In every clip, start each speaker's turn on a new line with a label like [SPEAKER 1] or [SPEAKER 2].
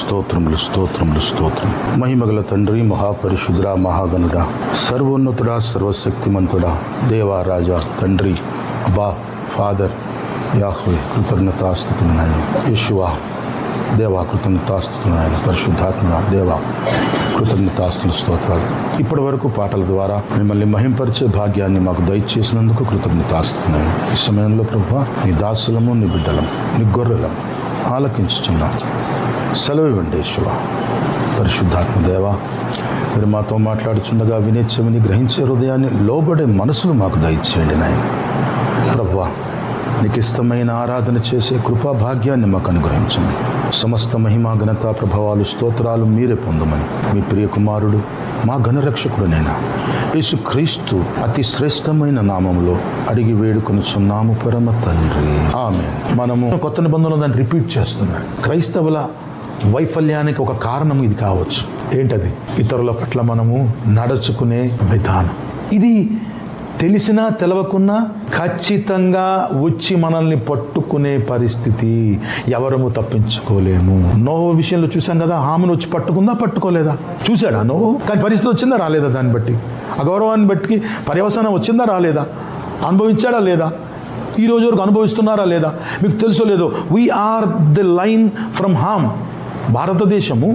[SPEAKER 1] స్తోత్రములు స్తోత్రములు స్తోత్రం. మహిమగల తండ్రి, మహాపరిశుద్ధుడా, మహాగణుడా, సర్వోన్నతుడా, సర్వశక్తిమంతుడా, దేవా, రాజా, తండ్రి, అబ్బా, ఫాదర్, యాహ్వే, కృతజ్ఞతాస్తుతులు నాయన. యేషువా, దేవా, కృతజ్ఞతాస్తుతులు నాయన. పరిశుద్ధాత్మ దేవా, కృతజ్ఞతాస్తులు, స్తోత్రాలు. ఇప్పటి వరకు పాటల ద్వారా మిమ్మల్ని మహింపరిచే భాగ్యాన్ని మాకు దయచేసినందుకు కృతజ్ఞతాస్తున్నాను. ఈ సమయంలో ప్రభువా, నీ దాసులము, నీ బిడ్డలము, నీ గొర్రెలము ఆలకించుచున్నాం. సెలవు ఇవ్వండి యేషువా. పరిశుద్ధాత్మ దేవా, మీరు మాతో మాట్లాడుచుండగా వినే చెవిని, గ్రహించే హృదయాన్ని, లోబడే మనసును మాకు దయచేయండి నాయన. ప్రభువా, నీకు ఇష్టమైన ఆరాధన చేసే కృపా భాగ్యాన్ని మాకు అనుగ్రహించండి. సమస్త మహిమ, ఘనత, ప్రభావాలు, స్తోత్రాలు మీరే పొందమని మీ ప్రియ కుమారుడు, మా ఘనరక్షకుడునైనా యేసుక్రీస్తు అతి శ్రేష్టమైన నామంలో అడిగి వేడుకొనుచున్నాము పరమ తండ్రి, ఆమేన్. మనము కొత్త నిబంధనలో దాన్ని రిపీట్ చేస్తున్నాం. క్రైస్తవుల వైఫల్యానికి ఒక కారణం ఇది కావచ్చు. ఏంటది? ఇతరుల పట్ల మనము నడుచుకునే విధానం. ఇది తెలిసినా తెలవకున్నా ఖచ్చితంగా వచ్చి మనల్ని పట్టుకునే పరిస్థితి. ఎవరము తప్పించుకోలేము. నోహు విషయంలో చూసాం కదా, హామును వచ్చి పట్టుకుందా, పట్టుకోలేదా? చూశాడా నోహు? కానీ పరిస్థితి వచ్చిందా, రాలేదా? దాన్ని బట్టి, అగౌరవాన్ని బట్టి పర్యవసానం వచ్చిందా, రాలేదా? అనుభవించాడా, లేదా? ఈ రోజు వరకు అనుభవిస్తున్నారా, లేదా? మీకు తెలుసో లేదో, వీఆర్ ది లైన్ ఫ్రమ్ హామ్. భారతదేశము,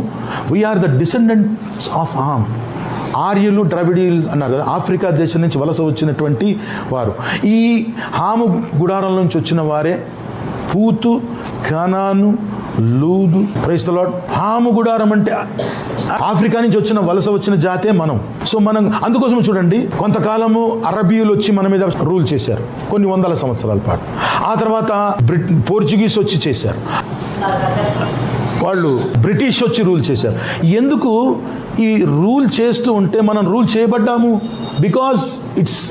[SPEAKER 1] వీఆర్ ద డిసెండెంట్స్ ఆఫ్ హామ్. ఆర్యులు, ద్రవిడీలు అన్నారు కదా, ఆఫ్రికా దేశం నుంచి వలస వచ్చినటువంటి వారు. ఈ హాము గుడారం నుంచి వచ్చిన వారే Put, Canaan, Lud. Praise the Lord. Ham గుడారం అంటే ఆఫ్రికా నుంచి వలస వచ్చిన జాతే మనం. సో మనం అందుకోసం చూడండి, కొంతకాలము అరబీయులు వచ్చి మన మీద రూల్ చేశారు కొన్ని వందల సంవత్సరాల పాటు. ఆ తర్వాత పోర్చుగీస్ వచ్చి చేశారు, వాళ్ళు బ్రిటిష్ వచ్చి రూల్ చేశారు. ఎందుకు ఈ రూల్ చేస్తూ ఉంటే మనం రూల్ చేయబడ్డాము? Because it's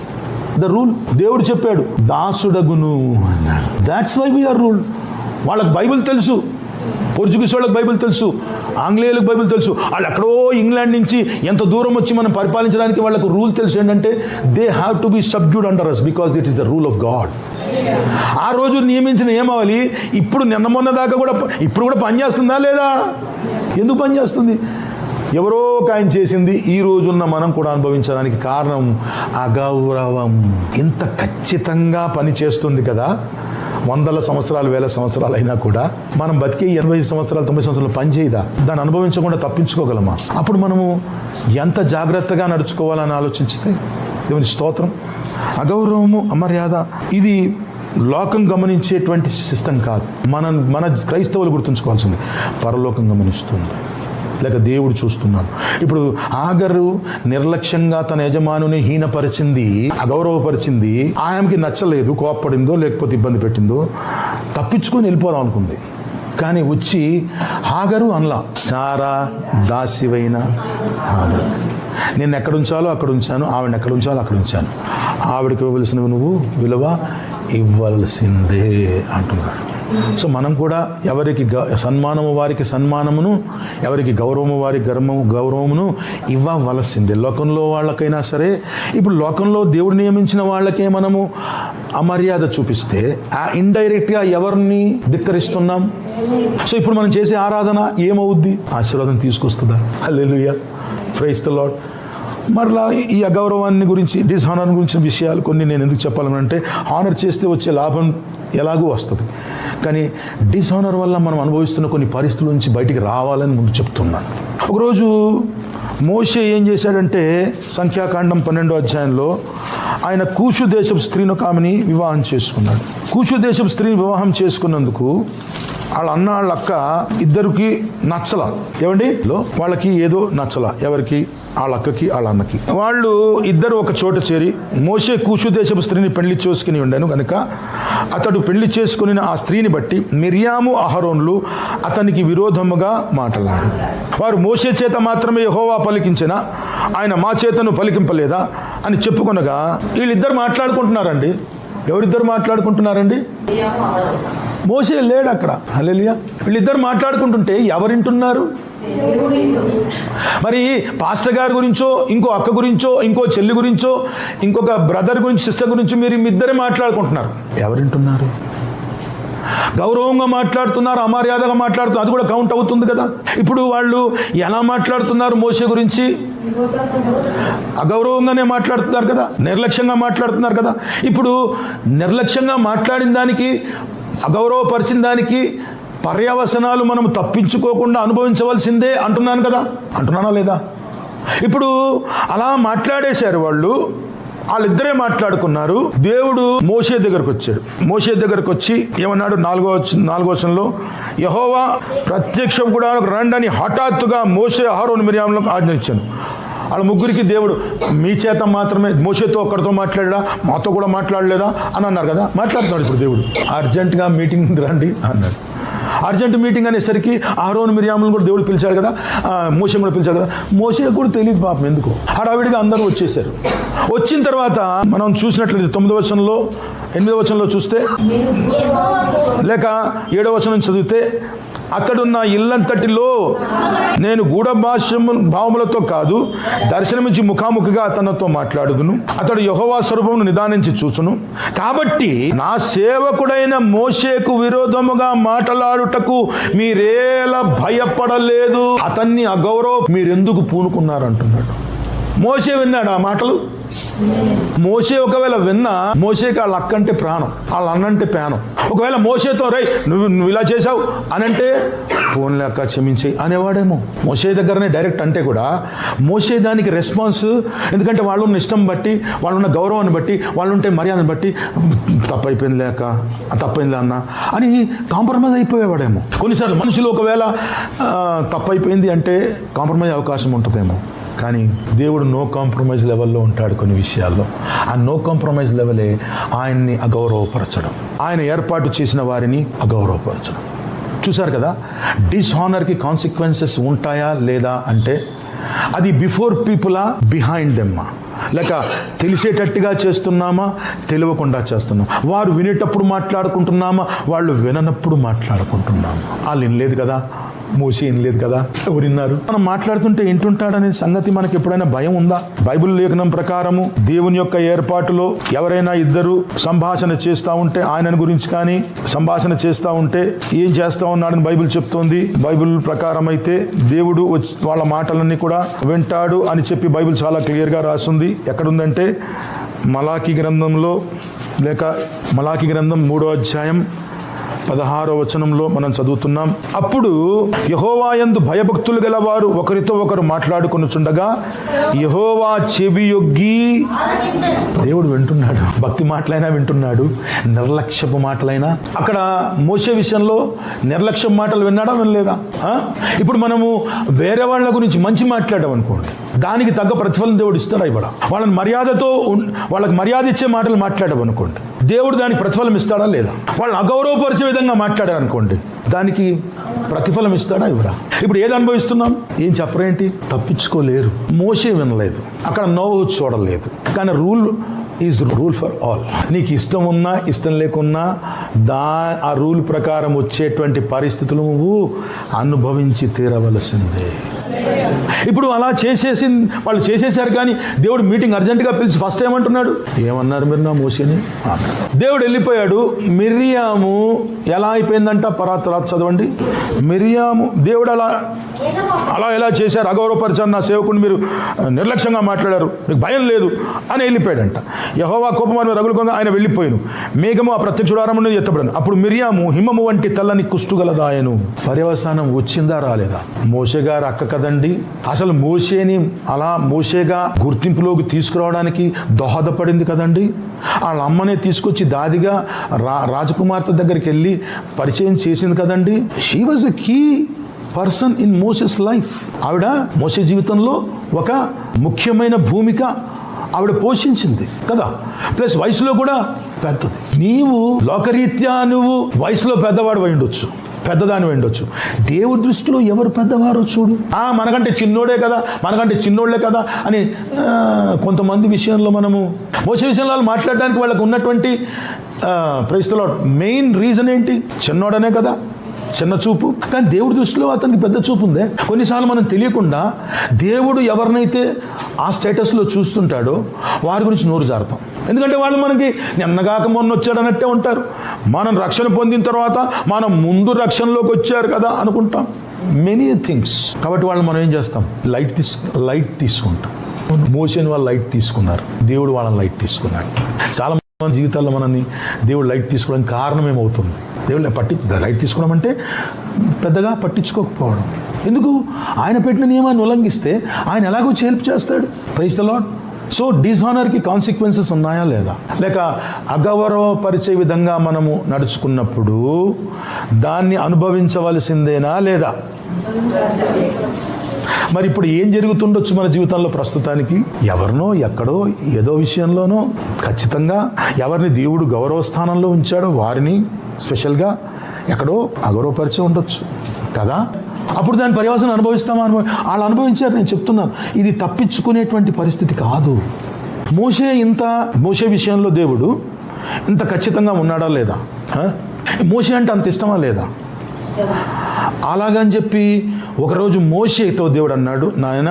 [SPEAKER 1] the rule. దేవుడు చెప్పాడు, దాసుడగును అన్నాడు. That's why we are rule. వాళ్ళకి బైబిల్ తెలుసు, పోర్చుగీస్ వాళ్ళకి బైబిల్ తెలుసు, ఆంగ్లేయులకు బైబిల్ తెలుసు. వాళ్ళు ఎక్కడో ఇంగ్లాండ్ నుంచి ఎంత దూరం వచ్చి మనం పరిపాలించడానికి వాళ్ళకు రూల్ తెలుసు. ఏంటంటే they have to be subdued under us because it is the rule of God. ఆ రోజు నియమించిన ఏమవ్వాలి? ఇప్పుడు నిన్న మొన్న దాకా కూడా ఇప్పుడు కూడా పనిచేస్తుందా, లేదా? ఎందుకు పనిచేస్తుంది? ఎవరో ఒక ఆయన చేసింది ఈ రోజున్న మనం కూడా అనుభవించడానికి కారణం అగౌరవం. ఇంత ఖచ్చితంగా పని చేస్తుంది కదా, వందల సంవత్సరాలు, వేల సంవత్సరాలు అయినా కూడా మనం బతికే 80 సంవత్సరాలు, 90 సంవత్సరాలు పని చేయదా? దాన్ని అనుభవించకుండా తప్పించుకోగలమా? అప్పుడు మనము ఎంత జాగ్రత్తగా నడుచుకోవాలని ఆలోచించితే, దేవుని స్తోత్రం. అగౌరవము, అమర్యాద ఇది లోకం గమనించేటువంటి సిస్టమ్ కాదు. మన క్రైస్తవులు గుర్తుంచుకోవాల్సింది, పరలోకం గమనిస్తుంది, లేక దేవుడు చూస్తున్నాడు. ఇప్పుడు ఆగరు నిర్లక్ష్యంగా తన యజమానుని హీనపరిచింది, అగౌరవపరిచింది. ఆమెకి నచ్చలేదు, కోప్పడిందో లేకపోతే ఇబ్బంది పెట్టిందో, తప్పించుకొని వెళ్ళిపోదాం అనుకుంది. కానీ వచ్చి ఆగరు అనలా, సారా దాసివైన ఆగరు, నేను ఎక్కడ ఉంచాలో అక్కడ ఉంచాను, ఆవిడని ఎక్కడ ఉంచాలో అక్కడ ఉంచాను, ఆవిడకి ఇవ్వవలసినవి నువ్వు విలువ ఇవ్వాల్సిందే అంటున్నాడు. సో మనం కూడా ఎవరికి సన్మానము వారికి సన్మానమును, ఎవరికి గౌరవము వారికి గౌరవమును ఇవ్వవలసిందే. లోకంలో వాళ్ళకైనా సరే. ఇప్పుడు లోకంలో దేవుడు నియమించిన వాళ్ళకే మనము అమర్యాద చూపిస్తే ఇండైరెక్ట్గా ఎవరిని ధిక్కరిస్తున్నాం? సో ఇప్పుడు మనం చేసే ఆరాధన ఏమవుద్ది? ఆశీర్వాదం తీసుకొస్తుందా? హల్లెలూయా, ప్రైజ్ ది లార్డ్. మరలా ఈ అగౌరవాన్ని గురించి, డిస్హానర్ గురించిన విషయాలు కొన్ని నేను ఎందుకు చెప్పాలంటే, హానర్ చేస్తే వచ్చే లాభం ఎలాగూ వస్తుంది, కానీ డిస్హానర్ వల్ల మనం అనుభవిస్తున్న కొన్ని పరిస్థితుల నుంచి బయటికి రావాలని ముందు చెప్తున్నాను. ఒకరోజు మోషే ఏం చేశాడంటే, సంఖ్యాకాండం 12వ అధ్యాయంలో ఆయన కూషు దేశపు స్త్రీని ఒక ఆమెని వివాహం చేసుకున్నాడు. కూషు దేశపు స్త్రీని వివాహం చేసుకున్నందుకు వాళ్ళ అన్న వాళ్ళ అక్క ఇద్దరికి నచ్చల. ఏమండి, వాళ్ళకి ఏదో నచ్చల. ఎవరికి? వాళ్ళ అక్కకి వాళ్ళ అన్నకి. వాళ్ళు ఇద్దరు ఒక చోట చేరి, మోషే కూషు దేశపు స్త్రీని పెళ్లి చేసుకుని ఉండాను కనుక అతడు పెళ్లి చేసుకుని ఆ స్త్రీని బట్టి మిర్యాము, అహరోన్లు అతనికి విరోధముగా మాట్లాడారు. వారు మోషే చేత మాత్రమే యెహోవా పలికించిన, ఆయన మా చేతను పలికింపలేదా అని చెప్పుకొనగా వీళ్ళిద్దరు మాట్లాడుకుంటున్నారండి. ఎవరిద్దరు మాట్లాడుకుంటున్నారండి? మోషే లేడు అక్కడ. హల్లెలూయా. వీళ్ళిద్దరు మాట్లాడుకుంటుంటే ఎవరింటున్నారు? మరి పాస్టర్ గారి గురించో, ఇంకో అక్క గురించో, ఇంకో చెల్లి గురించో, ఇంకొక బ్రదర్ గురించి, సిస్టర్ గురించి మీరు ఇద్దరే మాట్లాడుకుంటున్నారు. ఎవరింటున్నారు? గౌరవంగా మాట్లాడుతున్నారు, అమర్యాదగా మాట్లాడుతున్నారు, అది కూడా కౌంట్ అవుతుంది కదా. ఇప్పుడు వాళ్ళు ఎలా మాట్లాడుతున్నారు మోషే గురించి? అగౌరవంగానే మాట్లాడుతున్నారు కదా, నిర్లక్ష్యంగా మాట్లాడుతున్నారు కదా. ఇప్పుడు నిర్లక్ష్యంగా మాట్లాడిన దానికి, అగౌరవపరిచిన దానికి పర్యవసనాలు మనం తప్పించుకోకుండా అనుభవించవలసిందే అంటున్నాను కదా. అంటున్నానా లేదా? ఇప్పుడు అలా మాట్లాడేశారు వాళ్ళిద్దరే మాట్లాడుకున్నారు. దేవుడు మోషే దగ్గరకు వచ్చాడు. మోషే దగ్గరకు వచ్చి ఏమన్నాడు? 4వ వచనంలో, యెహోవా ప్రత్యక్షం కూడా రండని హఠాత్తుగా మోషే అహరోను మిర్యాములకు ఆజ్ఞించాను. వాళ్ళ ముగ్గురికి దేవుడు మీ చేత మాత్రమే, మోషేతో ఒక్కడితో మాట్లాడా, మాతో కూడా మాట్లాడలేదా అని అన్నారు కదా. మాట్లాడుతున్నాడు ఇప్పుడు దేవుడు. అర్జెంటుగా మీటింగ్ రండి అన్నాడు. అర్జెంట్ మీటింగ్ అనేసరికి అహరోను మిర్యాములను కూడా దేవుడు పిలిచాడు కదా, మోషే కూడా పిలిచాడు కదా. మోషే కూడా తెలియదు పాపం ఎందుకు. హడావిడిగా అందరూ వచ్చేసారు. వచ్చిన తర్వాత మనం చూసినట్లయితే 9వ వచనంలో, 8వ వచనంలో చూస్తే, లేక 7వ వచనం చదివితే, అతడున్న ఇల్లంతటిలో నేను భావములతో కాదు దర్శనమిచ్చి ముఖాముఖిగా అతనితో మాట్లాడుదును. అతడు యెహోవా స్వరూపమును నిదానించి చూచును. కాబట్టి నా సేవకుడైన మోషేకు విరోధముగా మాట్లాడుటకు మీరేలా భయపడలేదు? అతన్ని మీరెందుకు పూనుకున్నారు అంటున్నాడు. మోషే విన్నాడు ఆ మాటలు. మోషే ఒకవేళ విన్నా, మోషేకి వాళ్ళ అక్క అంటే ప్రాణం, వాళ్ళ అన్నంటే ప్రాణం. ఒకవేళ మోషేతో రై నువ్వు ఇలా చేసావు అనంటే ఫోన్లే అక్క క్షమించేయి అనేవాడేమో. మోషే దగ్గరనే డైరెక్ట్ అంటే కూడా మోషే దానికి రెస్పాన్స్, ఎందుకంటే వాళ్ళు ఉన్న ఇష్టం బట్టి, వాళ్ళు ఉన్న గౌరవాన్ని బట్టి, వాళ్ళు ఉంటే మర్యాదను బట్టి, తప్పైపోయిందిలే అక్క, తప్పైందిలే అన్న అని కాంప్రమైజ్ అయిపోయేవాడేమో. కొన్నిసార్లు మనుషులు ఒకవేళ తప్పైపోయింది అంటే కాంప్రమైజ్ అవకాశం ఉంటుందేమో. కానీ దేవుడు నో కాంప్రమైజ్ లెవెల్లో ఉంటాడు కొన్ని విషయాల్లో. ఆ నో కాంప్రమైజ్ లెవెలే ఆయన్ని అగౌరవపరచడం, ఆయన ఏర్పాటు చేసిన వారిని అగౌరవపరచడం. చూశారు కదా, డిస్హానర్కి కాన్సిక్వెన్సెస్ ఉంటాయా లేదా అంటే అది బిఫోర్ పీపులా, బిహైండ్ దెమ్మా, లేక తెలిసేటట్టుగా చేస్తున్నామా, తెలియకుండా చేస్తున్నామా, వారు వినేటప్పుడు మాట్లాడుకుంటున్నామా, వాళ్ళు విననప్పుడు మాట్లాడుకుంటున్నామా. వాళ్ళు వినలేదు కదా, మోషే వినలేదు కదా, ఎవరిన్నారు? మనం మాట్లాడుతుంటే వింటుంటాడనే సంగతి మనకి ఎప్పుడైనా భయం ఉందా? బైబిల్ లేఖనం ప్రకారము దేవుని యొక్క ఏర్పాటులో ఎవరైనా ఇద్దరు సంభాషణ చేస్తూ ఉంటే, ఆయన గురించి కానీ సంభాషణ చేస్తూ ఉంటే ఏం చేస్తూ ఉన్నాడని బైబిల్ చెప్తోంది. బైబిల్ ప్రకారం అయితే దేవుడు వాళ్ళ మాటలన్నీ కూడా వింటాడు అని చెప్పి బైబిల్ చాలా క్లియర్గా రాస్తుంది. ఎక్కడుందంటే మలాకి గ్రంథంలో, లేక మలాకి గ్రంథం 3వ అధ్యాయం 16వ వచనంలో మనం చదువుతున్నాం. అప్పుడు యెహోవా యందు భయభక్తులు గలవారు ఒకరితో ఒకరు మాట్లాడుకొనుచుండగా యెహోవా చెవియొగ్గి, దేవుడు వింటున్నాడు. భక్తి మాటలైనా వింటున్నాడు, నిర్లక్ష్యపు మాటలైనా. అక్కడ మోషే విషయంలో నిర్లక్ష్యం మాటలు విన్నాడా, వినలేదా? ఇప్పుడు మనము వేరే వాళ్ళ గురించి మంచి మాట్లాడాం అనుకోండి, దానికి తగ్గ ప్రతిఫలం దేవుడు ఇస్తాడా, ఇవ్వడా? వాళ్ళని మర్యాదతో, వాళ్ళకి మర్యాద ఇచ్చే మాటలు మాట్లాడాం అనుకోండి, దేవుడు దానికి ప్రతిఫలం ఇస్తాడా లేదా? వాళ్ళని అగౌరవపరిచే విధంగా మాట్లాడారు అనుకోండి, దానికి ప్రతిఫలం ఇస్తాడా, ఇవ్వడా? ఇప్పుడు ఏది అనుభవిస్తున్నాం? ఏం చెప్పరేంటి? తప్పించుకోలేరు. మోషే వినలేదు, అక్కడ నోవహు చూడలేదు. కానీ rule is rule for all. నీకు ఇష్టం ఉన్నా ఇష్టం లేకున్నా ఆ రూల్ ప్రకారం వచ్చేటువంటి పరిస్థితులు నువ్వు అనుభవించి తీరవలసిందే. ఇప్పుడు అలా వాళ్ళు చేసేసారు. కానీ దేవుడు మీటింగ్ అర్జెంటుగా పిలిచి ఫస్ట్ ఏమంటున్నాడు? ఏమన్నారు మీరు నా మోషేని? దేవుడు వెళ్ళిపోయాడు. మిర్యాము ఎలా అయిపోయిందంట? తర్వాత చదవండి. మిర్యాము దేవుడు అలా ఎలా చేశారు? అగౌరవపరిచారు నా సేవకుని, మీరు నిర్లక్ష్యంగా మాట్లాడారు, మీకు భయం లేదు అని వెళ్ళిపోయాడంట. యెహోవా కోపం రగులుకోగా ఆయన వెళ్ళిపోయాను. మేఘము ఆ ప్రత్యక్షుడారమును ఎత్తబడను. అప్పుడు మిర్యాము హిమము వంటి తెల్లని కుష్టుగలదాయను. పర్యవసానం వచ్చిందా, రాలేదా? మోషే గారు అక్క కదండి. అసలు మోషేని అలా మోషేగా గుర్తింపులోకి తీసుకురావడానికి దోహదపడింది కదండి. వాళ్ళ అమ్మనే తీసుకొచ్చి దాదిగా రాజకుమార్తె దగ్గరికి వెళ్ళి పరిచయం చేసింది కదండి. She was a key person in Moses life. ఆవిడ మోసే జీవితంలో ఒక ముఖ్యమైన భూమిక ఆవిడ పోషించింది కదా. ప్లస్ వయసులో కూడా పెద్దది. నీవు లోకరీత్యా నువ్వు వయసులో పెద్దవాడు అయి ఉండొచ్చు, పెద్దదాని ఉండొచ్చు. దేవుడి దృష్టిలో ఎవరు పెద్దవారో చూడు. మనకంటే చిన్నోడే కదా, మనకంటే చిన్నోళ్లే కదా అని కొంతమంది విషయంలో మనము మోసే విషయంలో మాట్లాడడానికి వాళ్ళకు ఉన్నటువంటి ప్రైస్లో మెయిన్ రీజన్ ఏంటి? చిన్నోడనే కదా, చిన్న చూపు. కానీ దేవుడి దృష్టిలో అతనికి పెద్ద చూపు ఉందే. కొన్నిసార్లు మనం తెలియకుండా దేవుడు ఎవరినైతే ఆ స్టేటస్లో చూస్తుంటాడో వారి గురించి నోరు జారుతాం. ఎందుకంటే వాళ్ళు మనకి నిన్నగాక మొన్న వచ్చాడన్నట్టే ఉంటారు. మనం రక్షణ పొందిన తర్వాత మనం ముందు రక్షణలోకి వచ్చారు కదా అనుకుంటాం మెనీ థింగ్స్. కాబట్టి వాళ్ళు మనం ఏం చేస్తాం, లైట్ తీసుకుంటాం. మోషేని వాళ్ళు లైట్ తీసుకున్నారు, దేవుడు వాళ్ళని లైట్ తీసుకున్నాడు. చాలా మంది జీవితాల్లో మనల్ని దేవుడు లైట్ తీసుకోవడానికి కారణం ఏమవుతుంది, దేవుడు లైట్ తీసుకోవడం అంటే పెద్దగా పట్టించుకోకపోవడం. ఎందుకు, ఆయన పెట్టిన నియమాన్ని ఉల్లంఘిస్తే ఆయన ఎలాగో హెల్ప్ చేస్తాడు. Praise the Lord. సో డిస్హానర్కి కాన్సిక్వెన్సెస్ ఉన్నాయా లేదా, లేక అగౌరవపరిచే విధంగా మనము నడుచుకున్నప్పుడు దాన్ని అనుభవించవలసిందేనా లేదా? మరి ఇప్పుడు ఏం జరుగుతుండొచ్చు మన జీవితంలో ప్రస్తుతానికి? ఎవరినో ఎక్కడో ఏదో విషయంలోనో ఖచ్చితంగా ఎవరిని దేవుడు గౌరవ స్థానంలో ఉంచాడో వారిని స్పెషల్గా ఎక్కడో అగౌరవపరిచే ఉండొచ్చు కదా. అప్పుడు దాని పర్యవసానం అనుభవిస్తామా? వాళ్ళు అనుభవించారు. నేను చెప్తున్నాను, ఇది తప్పించుకునేటువంటి పరిస్థితి కాదు. మోషే విషయంలో దేవుడు ఇంత ఖచ్చితంగా ఉన్నాడా లేదా? మోషే అంటే అంత ఇష్టమా లేదా? అలాగని చెప్పి ఒకరోజు మోషేతో దేవుడు అన్నాడు, నాయన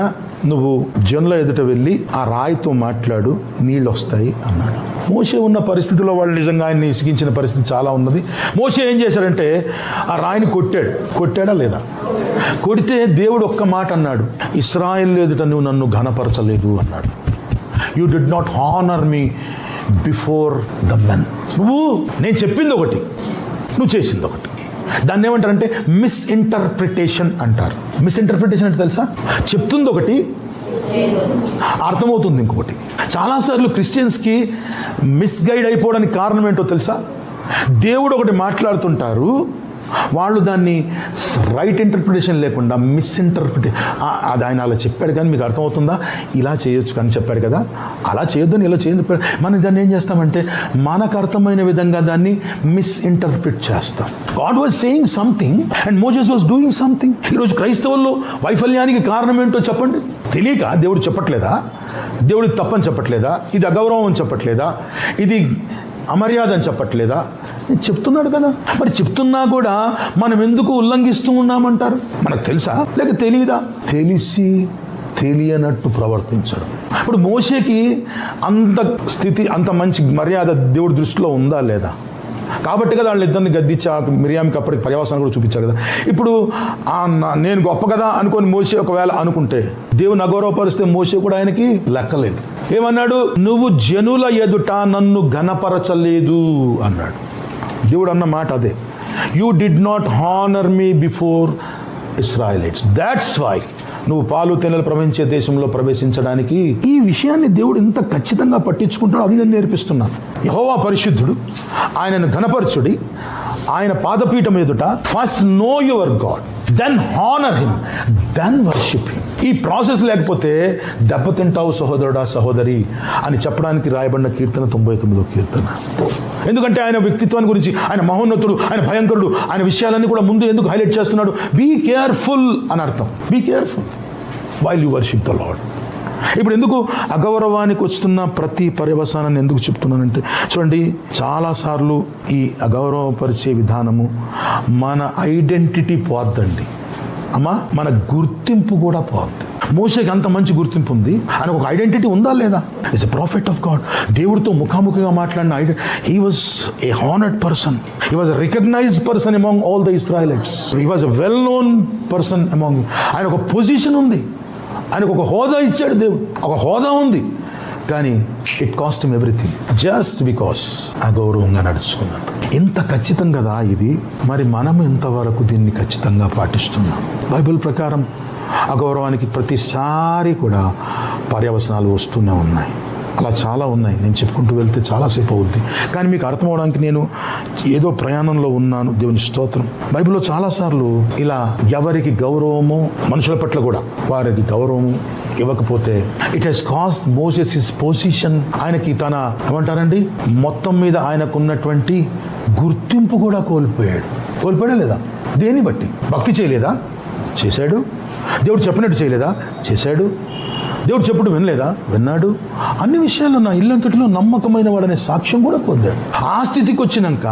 [SPEAKER 1] నువ్వు జనుల ఎదుట వెళ్ళి ఆ రాయితో మాట్లాడు, నీళ్ళు వస్తాయి అన్నాడు. మోషే ఉన్న పరిస్థితిలో వాళ్ళు నిజంగా ఆయన్ని ఇసిగించిన పరిస్థితి చాలా ఉన్నది. మోషే ఏం చేశాడంటే ఆ రాయిని కొట్టాడా లేదా? కొడితే దేవుడు ఒక్క మాట అన్నాడు, ఇశ్రాయేలు ఎదుట నువ్వు నన్ను ఘనపరచలేదు అన్నాడు. You did not honour me before the men. నేను చెప్పింది ఒకటి, నువ్వు చేసింది ఒకటి. దాన్ని ఏమంటారంటే మిస్ఇంటర్ప్రిటేషన్ అంటారు. మిస్ఇంటర్ప్రిటేషన్ అంటే తెలుసా, చెప్తుంది ఒకటి అర్థమవుతుంది ఇంకొకటి. చాలాసార్లు క్రిస్టియన్స్కి మిస్గైడ్ అయిపోవడానికి కారణం ఏంటో తెలుసా, దేవుడు ఒకటి మాట్లాడుతుంటారు, వాళ్ళు దాన్ని రైట్ ఇంటర్ప్రిటేషన్ లేకుండా అది ఆయన అలా చెప్పాడు కానీ మీకు అర్థమవుతుందా, ఇలా చేయొచ్చు కానీ చెప్పాడు కదా, అలా చేయొద్దని ఇలా చేయని చెప్పాడు. మనం దాన్ని ఏం చేస్తామంటే మనకు అర్థమైన విధంగా దాన్ని మిస్ఇంటర్ప్రిట్ చేస్తాం. God was saying something and Moses was doing something. ఈరోజు క్రైస్తవుల్లో వైఫల్యానికి కారణం ఏంటో చెప్పండి. తెలియక దేవుడు చెప్పట్లేదా, దేవుడికి తప్పని చెప్పట్లేదా, ఇది అగౌరవం అని చెప్పట్లేదా, ఇది అమర్యాద అని చెప్పట్లేదా? చెప్తున్నాడు కదా. మరి చెప్తున్నా కూడా మనం ఎందుకు ఉల్లంఘిస్తూ ఉన్నామంటారు? మనకు తెలుసా లేక తెలియదా? తెలిసి తెలియనట్టు ప్రవర్తించడం. ఇప్పుడు మోషేకి అంత స్థితి, అంత మంచి మర్యాద దేవుడి దృష్టిలో ఉందా లేదా? కాబట్టి కదా వాళ్ళిద్దరిని గద్దించి మిరియామికి అప్పటికి పర్యవసానం కూడా చూపించారు కదా. ఇప్పుడు నేను గొప్ప కదా అనుకొని మోషే ఒకవేళ అనుకుంటే, దేవుని అగౌరవపరిస్తే మోషే కూడా ఆయనకి లెక్కలేదు. ఏమన్నాడు, నువ్వు జనుల ఎదుట నన్ను ఘనపరచలేదు అన్నాడు. దేవుడు అన్న మాట అదే, you did not honour me before Israelites, that's why నువ్వు పాలు తేనెలు ప్రవహించే దేశంలో ప్రవేశించడానికి. ఈ విషయాన్ని దేవుడు ఇంత ఖచ్చితంగా పట్టించుకుంటాడు, అది నేను నేర్పిస్తున్నాను. యెహోవా పరిశుద్ధుడు, ఆయనను ఘనపరచుడి, ఆయన పాదపీఠం ఎదుట first know your God, then honour him, then worship him. ఈ ప్రాసెస్ లేకపోతే దెబ్బతింటావు సహోదరుడా సహోదరి అని చెప్పడానికి రాయబడిన కీర్తన 99వ కీర్తన. ఎందుకంటే ఆయన వ్యక్తిత్వాన్ని గురించి, ఆయన మహోన్నతుడు, ఆయన భయంకరుడు, ఆయన విషయాలన్నీ కూడా ముందు ఎందుకు హైలైట్ చేస్తున్నాడు? బీ కేర్ఫుల్ అని అర్థం. Be careful while you worship the Lord. ఇప్పుడు ఎందుకు అగౌరవానికి వస్తున్న ప్రతి పర్యవసానాన్ని ఎందుకు చెప్తున్నానంటే, చూడండి, చాలాసార్లు ఈ అగౌరవపరిచే విధానము మన ఐడెంటిటీ పోద్దండి అమ్మా, మన గుర్తింపు కూడా పోద్ది. మోషేకి అంత మంచి గుర్తింపు ఉంది, ఆయనకు ఒక ఐడెంటిటీ ఉందా లేదా? It's a prophet of God. దేవుడితో ముఖాముఖిగా మాట్లాడిన he was a honoured person, he was a recognised person among all the Israelites, he was a well known person among. ఆయన ఒక పొజిషన్ ఉంది, ఆయనకు ఒక హోదా ఇచ్చాడు దేవుడు, ఒక హోదా ఉంది, కానీ it cost him everything just because అగౌరవంగా నడుచుకున్నాడు. ఇంత ఖచ్చితం కదా ఇది. మరి మనం ఎంతవరకు దీన్ని ఖచ్చితంగా పాటిస్తున్నాం? బైబిల్ ప్రకారం అగౌరవానికి ప్రతిసారి కూడా పర్యవసనాలు వస్తూనే ఉన్నాయి. అలా చాలా ఉన్నాయి, నేను చెప్పుకుంటూ వెళ్తే చాలాసేపు అవుద్ది. కానీ మీకు అర్థం అవడానికి నేను ఏదో ప్రయాణంలో ఉన్నాను, దేవుని స్తోత్రం. బైబిల్లో చాలాసార్లు ఇలా ఎవరికి గౌరవము, మనుషుల పట్ల కూడా వారికి గౌరవము ఇవ్వకపోతే it has cost Moses his position. ఆయనకి తన ఏమంటారండి, మొత్తం మీద ఆయనకున్నటువంటి గుర్తింపు కూడా కోల్పోయాడా లేదా? దేన్ని బట్టి? భక్తి చేయలేదా? చేశాడు. దేవుడు చెప్పినట్టు చేయలేదా? చేశాడు. దేవుడు చెప్పుడు వినలేదా? విన్నాడు. అన్ని విషయాల్లో నా ఇల్లంతటిలో నమ్మకమైన వాడనే సాక్ష్యం కూడా పొందాడు. ఆ స్థితికి వచ్చినాక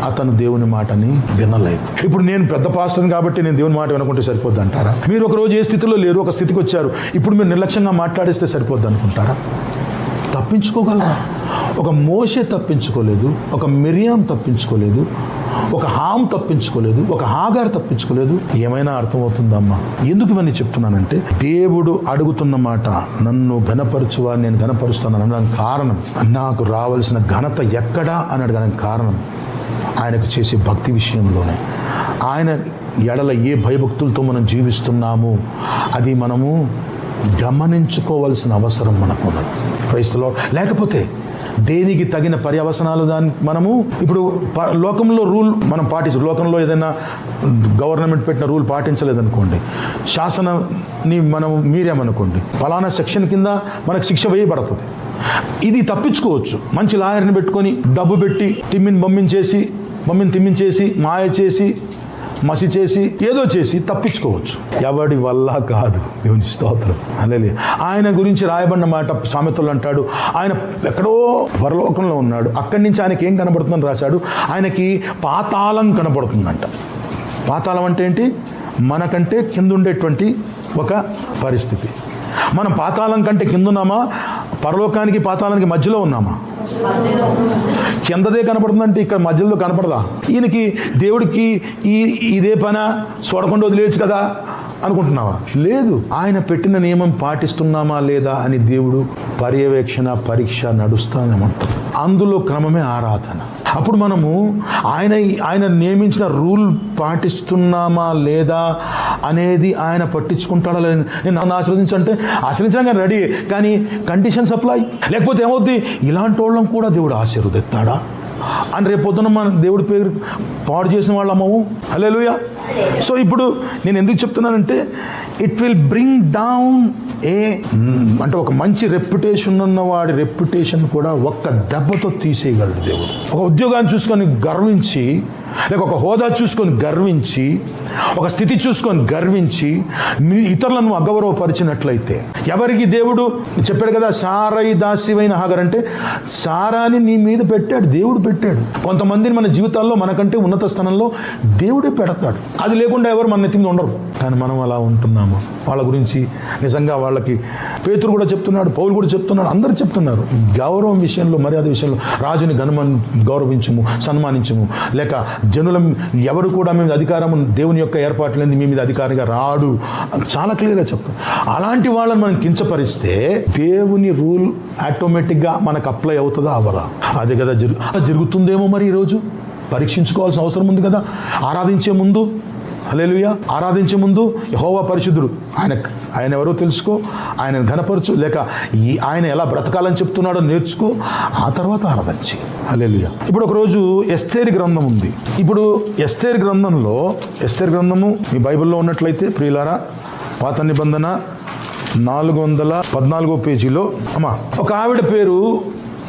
[SPEAKER 1] అతను దేవుని మాటని వినలేదు. ఇప్పుడు నేను పెద్ద పాస్టర్ని కాబట్టి నేను దేవుని మాట వినుకుంటే సరిపోద్ది అంటారా? మీరు ఒక రోజు ఏ స్థితిలో లేరు, ఒక స్థితికి వచ్చారు, ఇప్పుడు మీరు నిర్లక్ష్యంగా మాట్లాడేస్తే సరిపోద్ది అనుకుంటారా? తప్పించుకోగలరా? ఒక మోషే తప్పించుకోలేదు, ఒక మిరియాం తప్పించుకోలేదు, ఒక హామ్ తప్పించుకోలేదు, ఒక హాగార్ తప్పించుకోలేదు. ఏమైనా అర్థమవుతుందమ్మా? ఎందుకు ఇవన్నీ చెప్తున్నానంటే, దేవుడు అడుగుతున్న మాట, నన్ను ఘనపరచువా, నేను ఘనపరుస్తాను అనడానికి కారణం, నాకు రావాల్సిన ఘనత ఎక్కడా అని అడగడానికి కారణం ఆయనకు చేసే భక్తి విషయంలోనే. ఆయన ఎడల ఏ భయభక్తులతో మనం జీవిస్తున్నాము అది మనము గమనించుకోవాల్సిన అవసరం మనకు ఉన్నది. క్రైస్తవులో లేకపోతే దేనికి తగిన పర్యవసనాలు దాన్ని మనము ఇప్పుడు లోకంలో రూల్ మనం లోకంలో ఏదైనా గవర్నమెంట్ పెట్టిన రూల్ పాటించలేదనుకోండి, శాసనాన్ని మనం మీరేమనుకోండి, ఫలానా సెక్షన్ కింద మనకు శిక్ష వేయబడుతుంది. ఇది తప్పించుకోవచ్చు. మంచి లాయర్ని పెట్టుకొని డబ్బు పెట్టి మమ్మిని తిమ్మించేసి మాయ చేసి మసి చేసి ఏదో చేసి తప్పించుకోవచ్చు. ఎవడి వల్ల కాదు. దేవుని స్తోత్రం. హల్లెలూయా. ఆయన గురించి రాయబడిన మాట సామెతలు అంటాడు, ఆయన ఎక్కడో పరలోకంలో ఉన్నాడు, అక్కడి నుంచి ఆయనకి ఏం కనబడుతుందని రాశాడు, ఆయనకి పాతాళం కనబడుతుందంట. పాతాళం అంటే ఏంటి? మనకంటే కింద ఉండేటువంటి ఒక పరిస్థితి. మనం పాతాళం కంటే కింద ఉన్నామా, పరలోకానికి పాతాళానికి మధ్యలో ఉన్నామా? కిందదే కనపడుతుందంటే ఇక్కడ మధ్యలో కనపడదా? ఈయనకి దేవుడికి ఇదే పని చూడకుండా వదిలేయచ్చు కదా అనుకుంటున్నావా? లేదు. ఆయన పెట్టిన నియమం పాటిస్తున్నామా లేదా అని దేవుడు పరీక్ష నడుస్తానేమంటారు. అందులో క్రమమే ఆరాధన. అప్పుడు మనము ఆయన నియమించిన రూల్ పాటిస్తున్నామా లేదా అనేది ఆయన పట్టించుకుంటాడా లేదా. నేను ఆశ్రదించంటే ఆశ్రయించడానికి రెడీ, కానీ కండిషన్స్ అప్లై. లేకపోతే ఏమవుద్ది, ఇలాంటి వాళ్ళం కూడా దేవుడు ఆశీర్వదిస్తాడా అని రేపొద్దున మన దేవుడి పేరు పాడు చేసిన వాళ్ళు అమ్మవు. హల్లెలూయా. సో ఇప్పుడు నేను ఎందుకు చెప్తున్నానంటే, ఇట్ విల్ బ్రింగ్ డౌన్ అంటే ఒక మంచి రెప్యుటేషన్ ఉన్న వాడి రెప్యుటేషన్ కూడా ఒక్క దెబ్బతో తీసేయగలడు దేవుడు. ఒక ఉద్యోగాన్ని చూసుకొని గర్వించి, లేక ఒక హోదా చూసుకొని గర్వించి, ఒక స్థితి చూసుకొని గర్వించి ఇతరులను అగౌరవపరిచినట్లయితే, ఎవరికి దేవుడు చెప్పాడు కదా, సారై దాసివైన హాగర్ అంటే సారాని నీ మీద పెట్టాడు, దేవుడు పెట్టాడు. కొంతమందిని మన జీవితాల్లో మనకంటే ఉన్నత స్థానంలో దేవుడే పెడతాడు. అది లేకుండా ఎవరు మన నెత్తి మీద ఉండరు. కానీ మనం అలా ఉంటున్నాము. వాళ్ళ గురించి నిజంగా వాళ్ళకి పేతురు కూడా చెప్తున్నాడు, పౌలు కూడా చెప్తున్నాడు, అందరూ చెప్తున్నారు. గౌరవం విషయంలో, మర్యాద విషయంలో రాజుని గౌరవించము, సన్మానించము. లేక జనుల ఎవరు కూడా మేము అధికారం, దేవుని యొక్క ఏర్పాటు లేని మీ మీద అధికారిగా రాడు, చాలా క్లియర్గా చెప్తాం. అలాంటి వాళ్ళని మనం కించపరిస్తే దేవుని రూల్ ఆటోమేటిక్గా మనకు అప్లై అవుతుందా అవరా? అదే కదా జరుగుతుందేమో. మరి ఈరోజు పరీక్షించుకోవాల్సిన అవసరం ఉంది కదా. ఆరాధించే ముందు, హల్లెలూయా, ఆరాధించే ముందు యెహోవా పరిశుద్ధుడు, ఆయన ఎవరో తెలుసుకో, ఆయనను ఘనపరచు, లేక ఆయన ఎలా బ్రతకాలని చెప్తున్నాడో నేర్చుకో, ఆ తర్వాత ఆరాధించి. హల్లెలూయా. ఇప్పుడు ఒకరోజు ఎస్తేరు గ్రంథం ఉంది. ఇప్పుడు ఎస్తేరు గ్రంథము మీ బైబిల్లో ఉన్నట్లయితే ప్రియులారా, పాత నిబంధన 414 పేజీలో ఒక ఆవిడ పేరు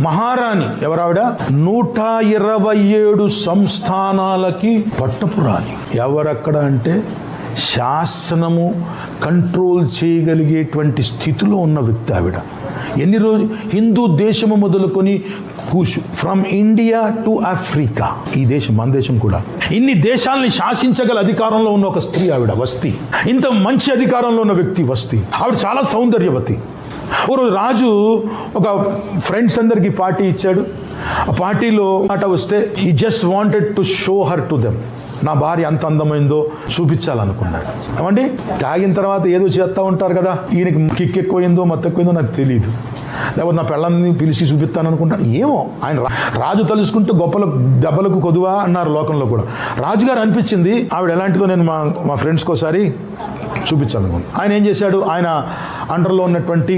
[SPEAKER 1] మహారాణి. ఎవరావిడ? 127 సంస్థానాలకి పట్టపురాణి. ఎవరక్కడ అంటే శాసనము కంట్రోల్ చేయగలిగేటువంటి స్థితిలో ఉన్న వ్యక్తి ఆవిడ. ఎన్ని రోజులు హిందూ దేశము మొదలుకొని కూషు, ఫ్రమ్ ఇండియా టు ఆఫ్రికా, ఈ దేశం మన దేశం కూడా, ఇన్ని దేశాలని శాసించగల అధికారంలో ఉన్న ఒక స్త్రీ ఆవిడ, వస్తి. ఇంత మంచి అధికారంలో ఉన్న వ్యక్తి వస్తి. ఆవిడ చాలా సౌందర్యవతి. ఒకరోజు రాజు ఒక ఫ్రెండ్స్ అందరికి పార్టీ ఇచ్చాడు. ఆ పార్టీలో మాట వస్తే ఈ just wanted to show her to them. నా భార్య అంత అందమైందో చూపించాలనుకున్నాడు. ఏమండి, తాగిన తర్వాత ఏదో చేస్తూ ఉంటారు కదా, ఈయనకి కిక్ ఎక్కువైందో మత్తు ఎక్కువైందో నాకు తెలియదు, లేకపోతే నా పెళ్ళాన్ని పిలిచి చూపిస్తాను అనుకుంటాను, ఏమో. ఆయన రాజు తలుసుకుంటే దెబ్బలకు కొదువా అన్నారు లోకంలో కూడా. రాజుగారు అనిపించింది ఆవిడ ఎలాంటిదో నేను మా ఫ్రెండ్స్కి ఒకసారి చూపించాలనుకున్నాను. ఆయన ఏం చేశాడు, ఆయన అండర్లో ఉన్నటువంటి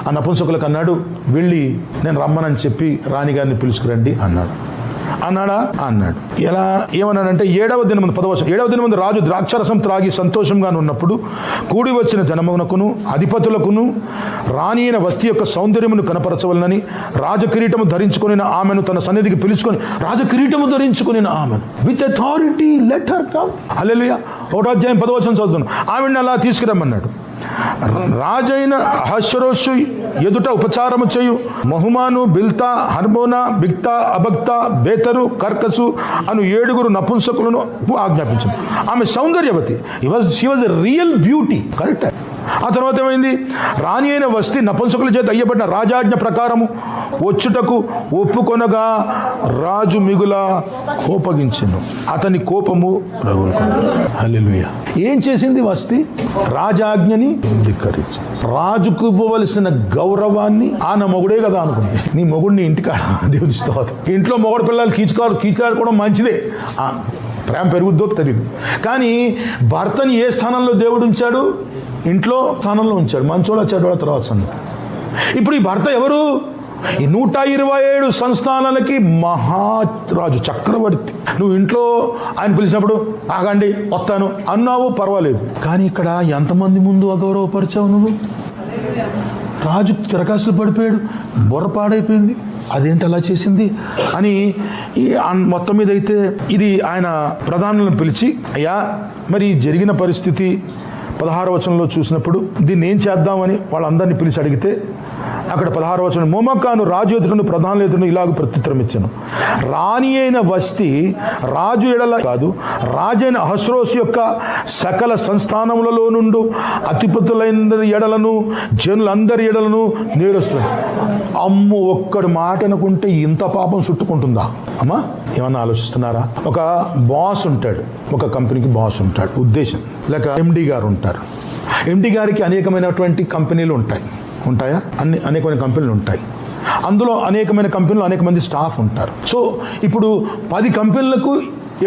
[SPEAKER 1] ఆ నపుంసకులకు అన్నాడు, వెళ్ళి నేను రమ్మనని చెప్పి రాణిగారిని పిలుచుకురండి అన్నాడు. అన్నాడా? అన్నాడు. ఎలా ఏమన్నాడంటే 7వ దినమందు 7వ దినమందు రాజు ద్రాక్షరసం త్రాగి సంతోషంగా ఉన్నప్పుడు కూడి వచ్చిన జనమునకును అధిపతులకును రాణి అయిన వస్తి యొక్క సౌందర్యమును కనపరచవలనని రాజకిరీటము ధరించుకుని ఆమెను తన సన్నిధికి పిలుచుకొని, రాజకిరీటము ధరించుకుని ఆమెను with authority let her come. Hallelujah. 1వ అధ్యాయం 10వ వచనం చదువుతున్నాను. ఆవిడని అలా తీసుకురమ్మన్నాడు. రాజైన అహష్వేరోషు ఎదుట ఉపచారము చేయు మహుమాను, బిల్తా, హర్మోనా, బిక్తా, అబక్తా, బేతరు, కర్కసు అను 7 నపుంసకులను ఆజ్ఞాపించింది. ఆమె సౌందర్యవతి. She was a real beauty. Correct. ఆ తర్వాత ఏమైంది? రాణి అయిన వస్తి నపుంసకుల చేత అయ్యబడిన రాజాజ్ఞ ప్రకారము వచ్చుటకు ఒప్పుకొనగా రాజు మిగుల కోపగించెను. అతని కోపము రగులుకొనెను. హల్లెలూయా. ఏం చేసింది వస్తి? రాజాజ్ఞని ధిక్కరించి రాజుకు ఇవ్వవలసిన గౌరవాన్ని నా మొగుడే కదా అనుకుంది. నీ మొగుడిని ఇంటికాడ దేవుని స్తోత్రం. ఇంట్లో మొగుడు పిల్లలు కీచులాడుకోవడం మంచిదే, ప్రేమ పెరుగుద్దో తెలియదు. కానీ భర్తని ఏ స్థానంలో దేవుడు ఉంచాడు? ఇంట్లో స్థానంలో ఉంచాడు. మంచోడ చెడ్డోడ తర్వాత సంగతి. ఇప్పుడు ఈ భర్త ఎవరు? ఈ 127 సంస్థానాలకి మహారాజు, చక్రవర్తి. నువ్వు ఇంట్లో ఆయన పిలిచినప్పుడు ఆగండి వస్తాను అన్నావు, పర్వాలేదు. కానీ ఇక్కడ ఎంతమంది ముందు అగౌరవపరిచావు నువ్వు? రాజు తిరకాసులు పడిపోయాడు, బుర్ర పాడైపోయింది. అదేంటి అలా చేసింది అని మొత్తం మీద అయితే ఇది ఆయన ప్రధానులను పిలిచి, అయ్యా మరి జరిగిన పరిస్థితి 16వ వచనంలో చూసినప్పుడు దీన్ని ఏం చేద్దామని వాళ్ళందరినీ పిలిచి అడిగితే అక్కడ 16వ వచనం, మోమకాను రాజు ఎదుటను ప్రధానుల ఎదుటను ఇలాగ ప్రత్యుత్తరం ఇచ్చాను. రాణి అయిన వస్తి రాజు ఎడల కాదు, రాజైన అహస్రోసు యొక్క సకల సంస్థానములలో నుండి అతిపతులైన ఎడలను జనులందరి ఎడలను నేరుస్తుంది. అమ్ము ఒక్కడి మాట అనుకుంటే ఇంత పాపం చుట్టుకుంటుందా అమ్మా? ఏమన్నా ఆలోచిస్తున్నారా? ఒక బాస్ ఉంటాడు, ఒక కంపెనీకి బాస్ ఉంటాడు, ఉద్దేశం లేక ఎండి గారు ఉంటారు. ఎండి గారికి అనేకమైనటువంటి కంపెనీలు ఉంటాయా? అనేకమైన కంపెనీలు ఉంటాయి. అందులో అనేకమైన కంపెనీలు అనేక మంది స్టాఫ్ ఉంటారు. సో ఇప్పుడు 10 కంపెనీలకు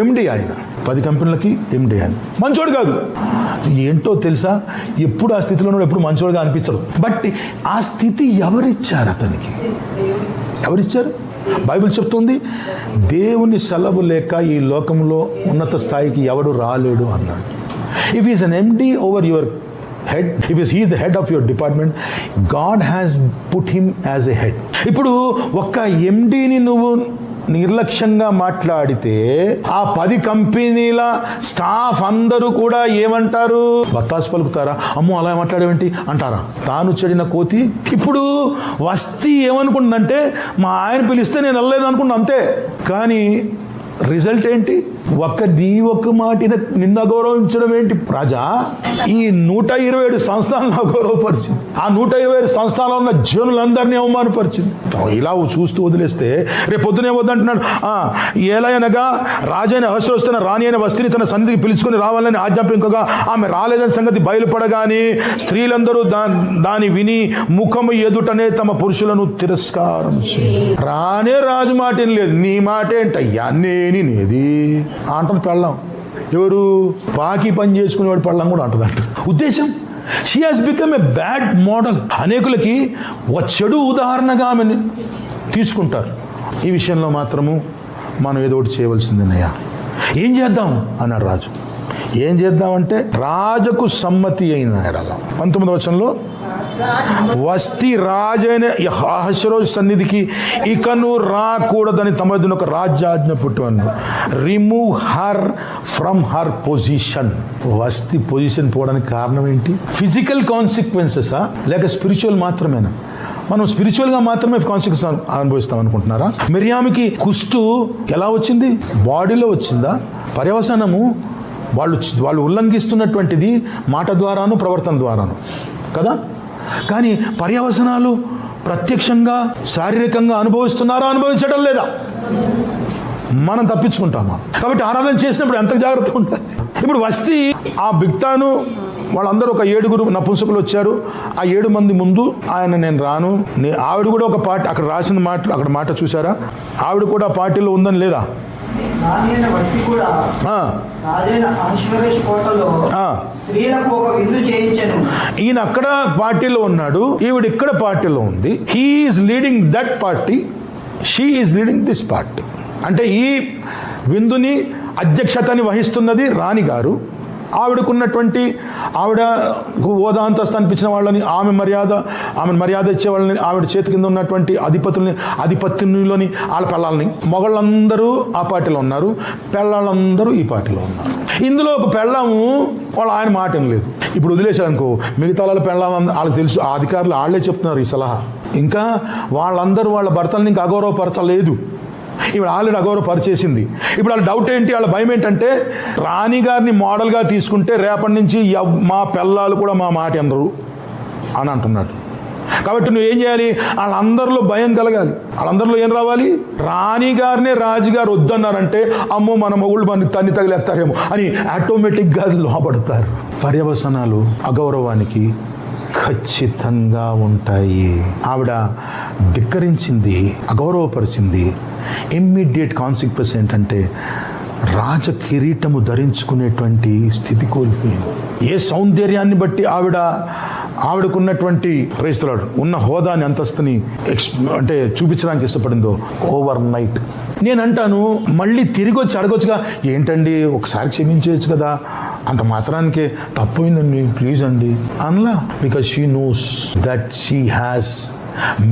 [SPEAKER 1] ఎండి ఆయన, 10 కంపెనీలకి ఎండి ఆయన. మంచోడు కాదు, ఏంటో తెలుసా, ఎప్పుడు ఆ స్థితిలో ఎప్పుడు మంచోడుగా అనిపించదు. బట్ ఆ స్థితి ఎవరిచ్చారు అతనికి? ఎవరిచ్చారు? బైబిల్ చెప్తుంది, దేవుని సెలవు లేక ఈ లోకంలో ఉన్నత స్థాయికి ఎవడు రాలేడు అన్నాడు. If is an MD over your head, if he is the head of your department, God has put him as a head. ఇప్పుడు ఒక్క ఎండిని నువ్వు నిర్లక్ష్యంగా మాట్లాడితే ఆ 10 కంపెనీల స్టాఫ్ అందరూ కూడా ఏమంటారు? బత్తాసు పలుకుతారా? అమ్మో అలా మాట్లాడేవేంటి అంటారా? తాను చెడిన కోతి. ఇప్పుడు వస్తి ఏమనుకుంటుందంటే, మా ఆయన పిలిస్తే నేను వెళ్ళలేదు అనుకుంటా అంతే. కానీ రిజల్ట్ ఏంటి? ఒక్క మాటిన నిన్న గౌరవించడం ఏంటి? రాజా ఈ 127 సంస్థానాలను అగౌరవపరిచింది. ఆ 127 సంస్థానాలు ఉన్న జనులందరినీ అవమానపరిచింది. ఇలా చూస్తూ వదిలేస్తే రేపు పొద్దునే వద్దంటున్నాడు. ఏలయనగా రాజైన అహస్రోసు రాణి అయిన వస్తిని తన సన్నిధికి పిలుచుకొని రావాలని ఆజ్ఞాపించగా ఆమె రాలేదని సంగతి బయలుపడగానే స్త్రీలందరూ దాని విని ముఖము ఎదుటనే తమ పురుషులను తిరస్కారం రానే రాజు మాట ఏం లేదు, నీ మాట ఏంటయ్యా నేనేది అంటది పెళ్ళం. ఎవరు? పాకి పని చేసుకునేవాడు పెళ్ళం కూడా అంటదంట. ఉద్దేశం, she has become a bad model. అనేకులకి చెడు ఉదాహరణగా ఆమెను తీసుకుంటారు. ఈ విషయంలో మాత్రము మనం ఏదో ఒకటి చేయవలసిందేనయ్యా. ఏం చేద్దాం అన్నాడు రాజు. ఏం చేద్దామంటే రాజుకు సమ్మతి అయిన 19వ వచనంలో, వస్తి రాజైన అహస్రోసు సన్నిధికి ఇకను రాకూడదని తమ మధ్యన ఒక రాజ్యాజ్ఞ పుట్టువను. Remove her from her position. Vashti position పోవడానికి కారణం ఏంటి? ఫిజికల్ కాన్సిక్వెన్సెసా లేక స్పిరిచువల్ మాత్రమేనా? మనం స్పిరిచువల్గా మాత్రమే కాన్సిక్వెన్స్ అనుభవిస్తాం అనుకుంటున్నారా? మిరియామికి కుష్టు ఎలా వచ్చింది? బాడీలో వచ్చిందా? పర్యవసానము వాళ్ళు ఉల్లంఘిస్తున్నటువంటిది మాట ద్వారాను ప్రవర్తన ద్వారాను కదా. కానీ పర్యవసనాలు ప్రత్యక్షంగా శారీరకంగా అనుభవిస్తున్నారా, అనుభవించడం లేదా? మనం తప్పించుకుంటామా? కాబట్టి ఆరాధన చేసినప్పుడు ఎంత జాగ్రత్తగా ఉంటుంది. ఇప్పుడు వస్తి ఆ బిక్తాను వాళ్ళందరూ ఒక 7 నపుంసకులు వచ్చారు. ఆ 7 మంది ముందు ఆయన నేను రాను, ఆవిడ కూడా ఒక పార్టీ, అక్కడ రాసిన మాట, అక్కడ మాట చూసారా? ఆవిడ కూడా పార్టీలో ఉందని లేదా? ఈయన అక్కడ పార్టీలో ఉన్నాడు, ఈవిడ ఇక్కడ పార్టీలో ఉంది. He is leading that party, she is leading this party. అంటే ఈ విందుని అధ్యక్షతని వహిస్తున్నది రాణి గారు, ఆవిడ హోదా అంతస్తు అనిపించిన వాళ్ళని ఆమె మర్యాద ఇచ్చే వాళ్ళని, ఆవిడ చేతి కింద ఉన్నటువంటి అధిపత్యులని వాళ్ళ పిల్లల్ని, మగళ్ళందరూ ఆ పార్టీలో ఉన్నారు, పెళ్ళాళ్ళందరూ ఈ పార్టీలో ఉన్నారు. ఇందులో ఒక పెళ్ళాము వాళ్ళు ఆయన మాట లేదు. ఇప్పుడు వదిలేశారు అనుకో, మిగతా వాళ్ళ పెళ్ళాం వాళ్ళకి తెలుసు, ఆ అధికారులు వాళ్ళే చెప్తున్నారు ఈ సలహా. ఇంకా వాళ్ళందరూ వాళ్ళ భర్తల్ని ఇంకా అగౌరవపరచలేదు, ఇప్పుడు ఆల్రెడీ అగౌరవపరిచేసింది. ఇప్పుడు వాళ్ళ డౌట్ ఏంటి, వాళ్ళ భయం ఏంటంటే రాణి గారిని మోడల్గా తీసుకుంటే రేపటి నుంచి మా పిల్లలు కూడా మా మాట అనరు అని అంటున్నాడు. కాబట్టి నువ్వు ఏం చేయాలి, వాళ్ళందరిలో భయం కలగాలి. వాళ్ళందరిలో ఏం రావాలి, రాణి గారినే రాజుగారు వద్దన్నారంటే అమ్మో మన మొగుళ్ళు మన తన్ని తగిలేస్తారేమో అని ఆటోమేటిక్గా లోపడతారు. పర్యవసనాలు అగౌరవానికి ఖచ్చితంగా ఉంటాయి. ఆవిడ ధిక్కరించింది, అగౌరవపరిచింది. ఇమ్మీడియట్ కాన్సిక్వెన్స్ ఏంటంటే రాజ కిరీటము ధరించుకునేటువంటి స్థితి కోల్పోయింది. ఏ సౌందర్యాన్ని బట్టి ఆవిడకున్నటువంటి క్రైస్తవుడు ఉన్న హోదాని అంతస్తుని అంటే చూపించడానికి ఇష్టపడిందో ఓవర్ నైట్. నేను అంటాను, మళ్ళీ తిరిగి వచ్చి అడగొచ్చుగా, ఏంటండి ఒకసారి క్షమించవచ్చు కదా, అంత మాత్రానికి తప్పైందండి ప్లీజ్ అండి అనలా. Because she knows that she has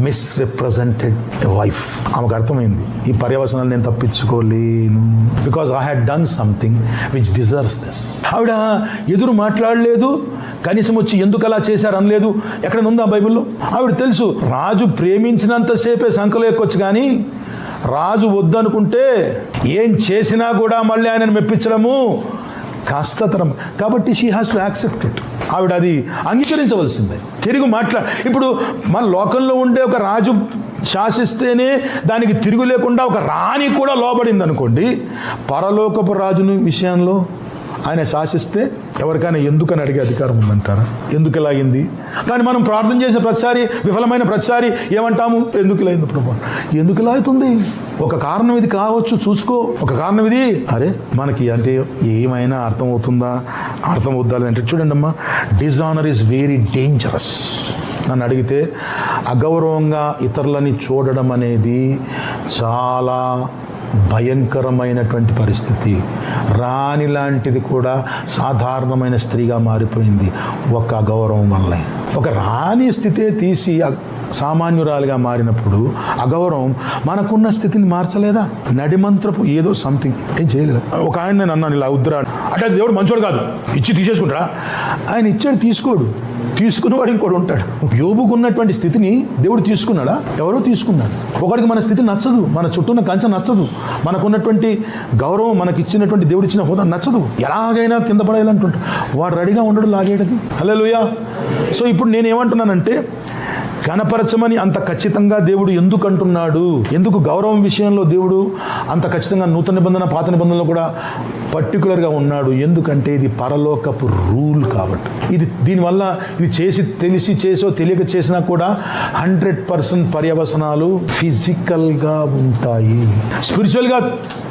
[SPEAKER 1] misrepresented a wife. ఆమెకు అర్థమైంది, ఈ పర్యవసనాలు నేను తప్పించుకోలేను, because I had done something which deserves this. ఆవిడ ఎదురు మాట్లాడలేదు, కనీసం వచ్చి ఎందుకు అలా చేశారు అనలేదు. ఎక్కడ ఉందా బైబిల్లో? ఆవిడ తెలుసు రాజు ప్రేమించినంతసేపే సంకలో ఎక్కొచ్చు, కానీ రాజు వద్దనుకుంటే ఏం చేసినా కూడా మళ్ళీ ఆయనను మెప్పించడము కష్టతరం. కాబట్టి she has to accept it. ఆవిడ అది అంగీకరించవలసిందే. తిరిగి ఇప్పుడు మన లోకంలో ఉండే ఒక రాజు శాసిస్తేనే దానికి తిరుగు లేకుండా ఒక రాణి కూడా లోబడింది అనుకోండి, పరలోకపు రాజుని విషయంలో ఆయన శాసిస్తే ఎవరికైనా ఎందుకని అడిగే అధికారం ఉందంటారా? ఎందుకు ఇలా అయింది? కానీ మనం ప్రార్థన చేసే ప్రతిసారి, విఫలమైన ప్రతిసారి ఏమంటాము, ఎందుకు ఇలా అయింది ప్రభు, ఎందుకు ఇలా అవుతుంది? ఒక కారణం ఇది కావచ్చు, చూసుకో, ఒక కారణం ఇది. అరే మనకి అంటే ఏమైనా అర్థమవుతుందా, అర్థమవుద్దా అంటే చూడండి అమ్మా, డిజానర్ ఈజ్ వెరీ డేంజరస్. నన్ను అడిగితే అగౌరవంగా ఇతరులని చూడడం అనేది చాలా భయంకరమైనటువంటి పరిస్థితి. రాణి లాంటిది కూడా సాధారణమైన స్త్రీగా మారిపోయింది ఒక అగౌరవం వల్లే. ఒక రాణి స్థితే తీసి సామాన్యురాలుగా మారినప్పుడు అగౌరవం మనకున్న స్థితిని మార్చలేదా? నడిమంత్రపు ఏదో సంథింగ్ ఏం చేయలేదు. ఒక ఆయన నేను అన్నాను ఇలా ఉద్రాడు అంటే దేవుడు మంచోడు కాదు, ఇచ్చి తీసేసుకుంటారా? ఆయన ఇచ్చాడు, తీసుకోడు, తీసుకునేవాడు ఇంకోటి ఉంటాడు. యోబుకు ఉన్నటువంటి స్థితిని దేవుడు తీసుకున్నాడా? ఎవరో తీసుకున్నాడు. ఒకరికి మన స్థితి నచ్చదు, మన చుట్టూన్న కంచె నచ్చదు, మనకున్నటువంటి గౌరవం, మనకి ఇచ్చినటువంటి దేవుడు ఇచ్చిన హోదా నచ్చదు, ఎలాగైనా కింద పడేయాలంటుంటాడు. వాడు రెడీగా ఉండడు లాగేయడానికి. హల్లెలూయా. సో ఇప్పుడు నేనేమంటున్నానంటే, కనపరచమని అంత ఖచ్చితంగా దేవుడు ఎందుకు అంటున్నాడు? ఎందుకు గౌరవం విషయంలో దేవుడు అంత ఖచ్చితంగా నూతన నిబంధన పాత నిబంధనలో కూడా పర్టికులర్గా ఉన్నాడు? ఎందుకంటే ఇది పరలోకపు రూల్ కాబట్టి. దీనివల్ల ఇది తెలిసి చేసో తెలియక చేసినా కూడా 100% పర్యవసనాలు ఫిజికల్గా ఉంటాయి. స్పిరిచువల్గా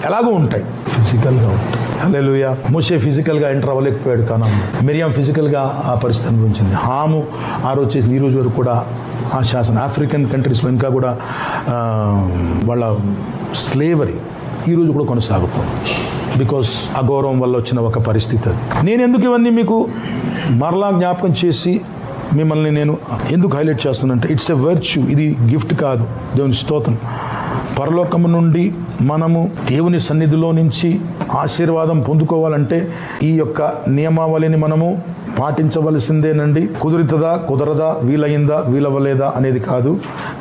[SPEAKER 1] ఎలాగో ఉంటాయి, ఫిజికల్గా ఉంటాయి. హల్లెలూయా. మోషే ఫిజికల్గా ఎంటర్ అవ్వలేకపోయాడు కానాను. మిరియాం ఫిజికల్గా ఆ పరిస్థితి అనుభవించింది. హాము ఆ రోజు చేసి ఈ రోజు వరకు కూడా ఆ శాసనం ఆఫ్రికన్ కంట్రీస్లో ఇంకా కూడా వాళ్ళ స్లేవరీ ఈరోజు కూడా కొనసాగుతుంది. బికాస్ అగౌరవం వల్ల వచ్చిన ఒక పరిస్థితి అది. నేను ఎందుకు ఇవన్నీ మీకు మరలా జ్ఞాపకం చేసి మిమ్మల్ని నేను ఎందుకు హైలైట్ చేస్తున్నానంటే, ఇట్స్ ఎ వర్చ్యూ. ఇది గిఫ్ట్ కాదు, దేవుని స్తోత్రం. పరలోకము నుండి మనము దేవుని సన్నిధిలో నుంచి ఆశీర్వాదం పొందుకోవాలంటే ఈ యొక్క నియమావళిని మనము పాటించవలసిందేనండి. కుదరదా, వీలైందా, వీలవ్వలేదా అనేది కాదు.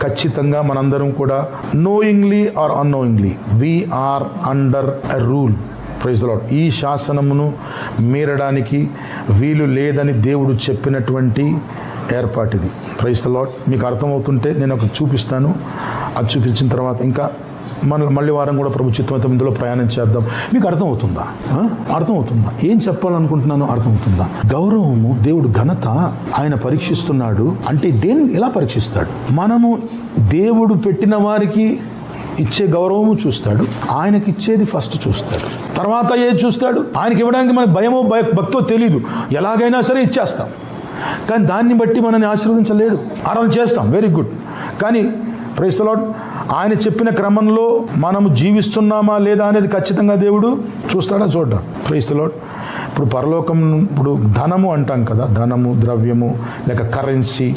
[SPEAKER 1] ఖచ్చితంగా మనందరం కూడా knowingly or unknowingly we are under a rule. Praise the Lord. ఈ శాసనమును మీరడానికి వీలు లేదని దేవుడు చెప్పినటువంటి ఏర్పాటిది. Praise the lord. మీకు అర్థమవుతుంటే నేను ఒక చూపిస్తాను. అది చూపించిన తర్వాత ఇంకా మళ్ళీ వారం కూడా ప్రభు చిత్తమైతే ఇందులో ప్రయాణం చేద్దాం. మీకు అర్థమవుతుందా? ఏం చెప్పాలనుకుంటున్నానో అర్థమవుతుందా? గౌరవము, దేవుడు ఘనత ఆయన పరీక్షిస్తున్నాడు అంటే దేన్ని ఎలా పరీక్షిస్తాడు? మనము దేవుడు పెట్టిన వారికి ఇచ్చే గౌరవము చూస్తాడు, ఆయనకి ఇచ్చేది ఫస్ట్ చూస్తాడు, తర్వాత ఏది చూస్తాడు? ఆయనకి ఇవ్వడానికి మనకు భయమో భక్తో తెలీదు, ఎలాగైనా సరే ఇచ్చేస్తాం. కానీ దాన్ని బట్టి మనల్ని ఆశీర్వదించలేడు. ఆరాధన చేస్తాం, వెరీ గుడ్. కానీ ప్రైజ్ ది లార్డ్, ఆయన చెప్పిన క్రమంలో మనము జీవిస్తున్నామా లేదా అనేది ఖచ్చితంగా దేవుడు చూస్తాడా? చూడ్డా. Praise the Lord. ఇప్పుడు పరలోకం, ఇప్పుడు ధనము అంటాం కదా, ధనము, ద్రవ్యము లేక కరెన్సీ.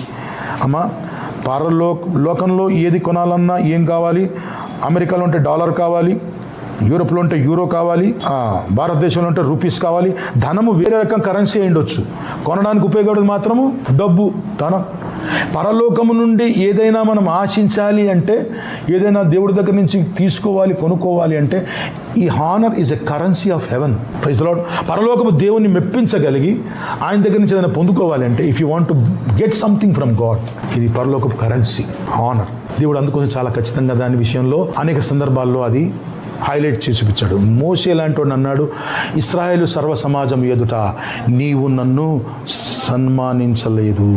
[SPEAKER 1] అమ్మ లోకంలో ఏది కొనాలన్నా ఏం కావాలి? అమెరికాలో ఉంటే డాలర్ కావాలి, యూరోప్లో ఉంటే యూరో కావాలి, భారతదేశంలో ఉంటే రూపీస్ కావాలి. ధనము వేరే రకం కరెన్సీ అయి ఉండొచ్చు, కొనడానికి ఉపయోగపడేది మాత్రము డబ్బు, ధనం. పరలోకము నుండి ఏదైనా మనం ఆశించాలి అంటే, ఏదైనా దేవుడి దగ్గర నుంచి తీసుకోవాలి, కొనుక్కోవాలి అంటే, ఈ honour is a currency of heaven. Praise the Lord. పరలోకము దేవుని మెప్పించగలిగి ఆయన దగ్గర నుంచి ఏదైనా పొందుకోవాలి అంటే, if you want to get something from God, ఇది పరలోకపు కరెన్సీ, హానర్. దేవుడు అందుకొని చాలా ఖచ్చితంగా దాని విషయంలో అనేక సందర్భాల్లో అది హైలైట్ చేసి చూపించాడు. మోషే లాంటి వాడు అన్నాడు, ఇశ్రాయేలు సర్వ సమాజం ఎదుట నీవు నన్ను సన్మానించలేదు,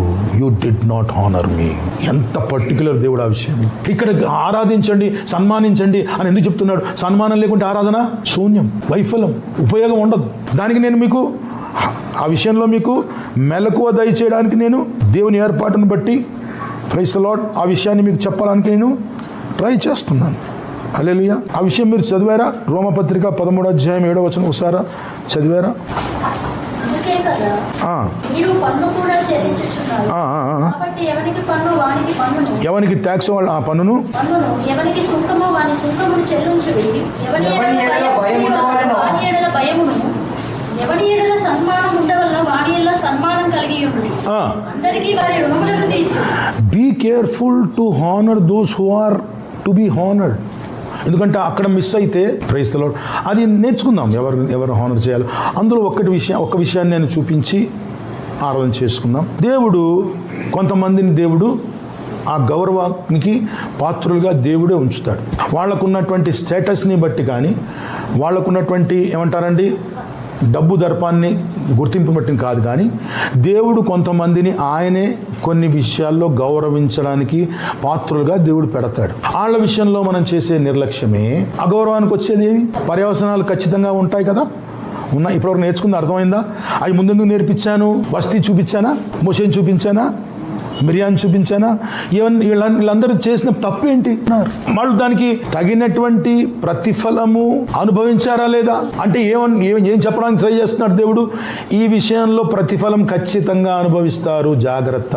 [SPEAKER 1] యూ డిడ్ నాట్ హానర్ మీ. ఎంత పర్టికులర్ దేవుడు ఆ విషయం. ఇక్కడ ఆరాధించండి, సన్మానించండి అని ఎందుకు చెప్తున్నాడు? సన్మానం లేకుంటే ఆరాధన శూన్యం, వైఫల్యం, ఉపయోగం ఉండదు. దానికి నేను మీకు ఆ విషయంలో మీకు మెలకువ దయచేయడానికి నేను దేవుని ఏర్పాటును బట్టి, ప్రైజ్ ది లార్డ్, ఆ విషయాన్ని మీకు చెప్పడానికి నేను ట్రై చేస్తున్నాను. హల్లెలూయా. ఆ విషయం మీరు చదివారా? రోమపత్రిక 13వ అధ్యాయం 7వ వచనం ఒకసారి చదివారా? ఎవరికి ట్యాక్స్ వాళ్ళు ఆ పన్నును, be careful to honour those who are to be honoured. ఎందుకంటే అక్కడ మిస్ అయితే, ప్రైజ్ ది లార్డ్, అది నేర్చుకుందాం ఎవరు హానర్ చేయాలి. అందులో ఒక్క విషయాన్ని నేను చూపించి ఆరాధన చేసుకుందాం. దేవుడు కొంతమందిని దేవుడు ఆ గౌరవానికి పాత్రులుగా దేవుడే ఉంచుతాడు. వాళ్ళకున్నటువంటి స్టేటస్ని బట్టి కానీ, వాళ్ళకున్నటువంటి ఏమంటారండి డబ్బు దర్పాన్ని గుర్తింపు బట్టి కాదు, కానీ దేవుడు కొంతమందిని ఆయనే కొన్ని విషయాల్లో గౌరవించడానికి పాత్రులుగా దేవుడు పెడతాడు. వాళ్ళ విషయంలో మనం చేసే నిర్లక్ష్యమే అగౌరవానికి వచ్చేది. పర్యవసనాలు ఖచ్చితంగా ఉంటాయి కదా, ఉన్నాయి. ఇప్పటివరకు నేర్చుకుంది అర్థమైందా? అవి ముందెందుకు నేర్పించాను? వస్తీ చూపించానా? మోషేని చూపించానా? మిరియాన్ని చూపించానా? వీళ్ళందరూ చేసిన తప్పేంటి? వాళ్ళు దానికి తగినటువంటి ప్రతిఫలము అనుభవించారా లేదా అంటే ఏం చెప్పడానికి ట్రై చేస్తున్నాడు దేవుడు? ఈ విషయంలో ప్రతిఫలం ఖచ్చితంగా అనుభవిస్తారు, జాగ్రత్త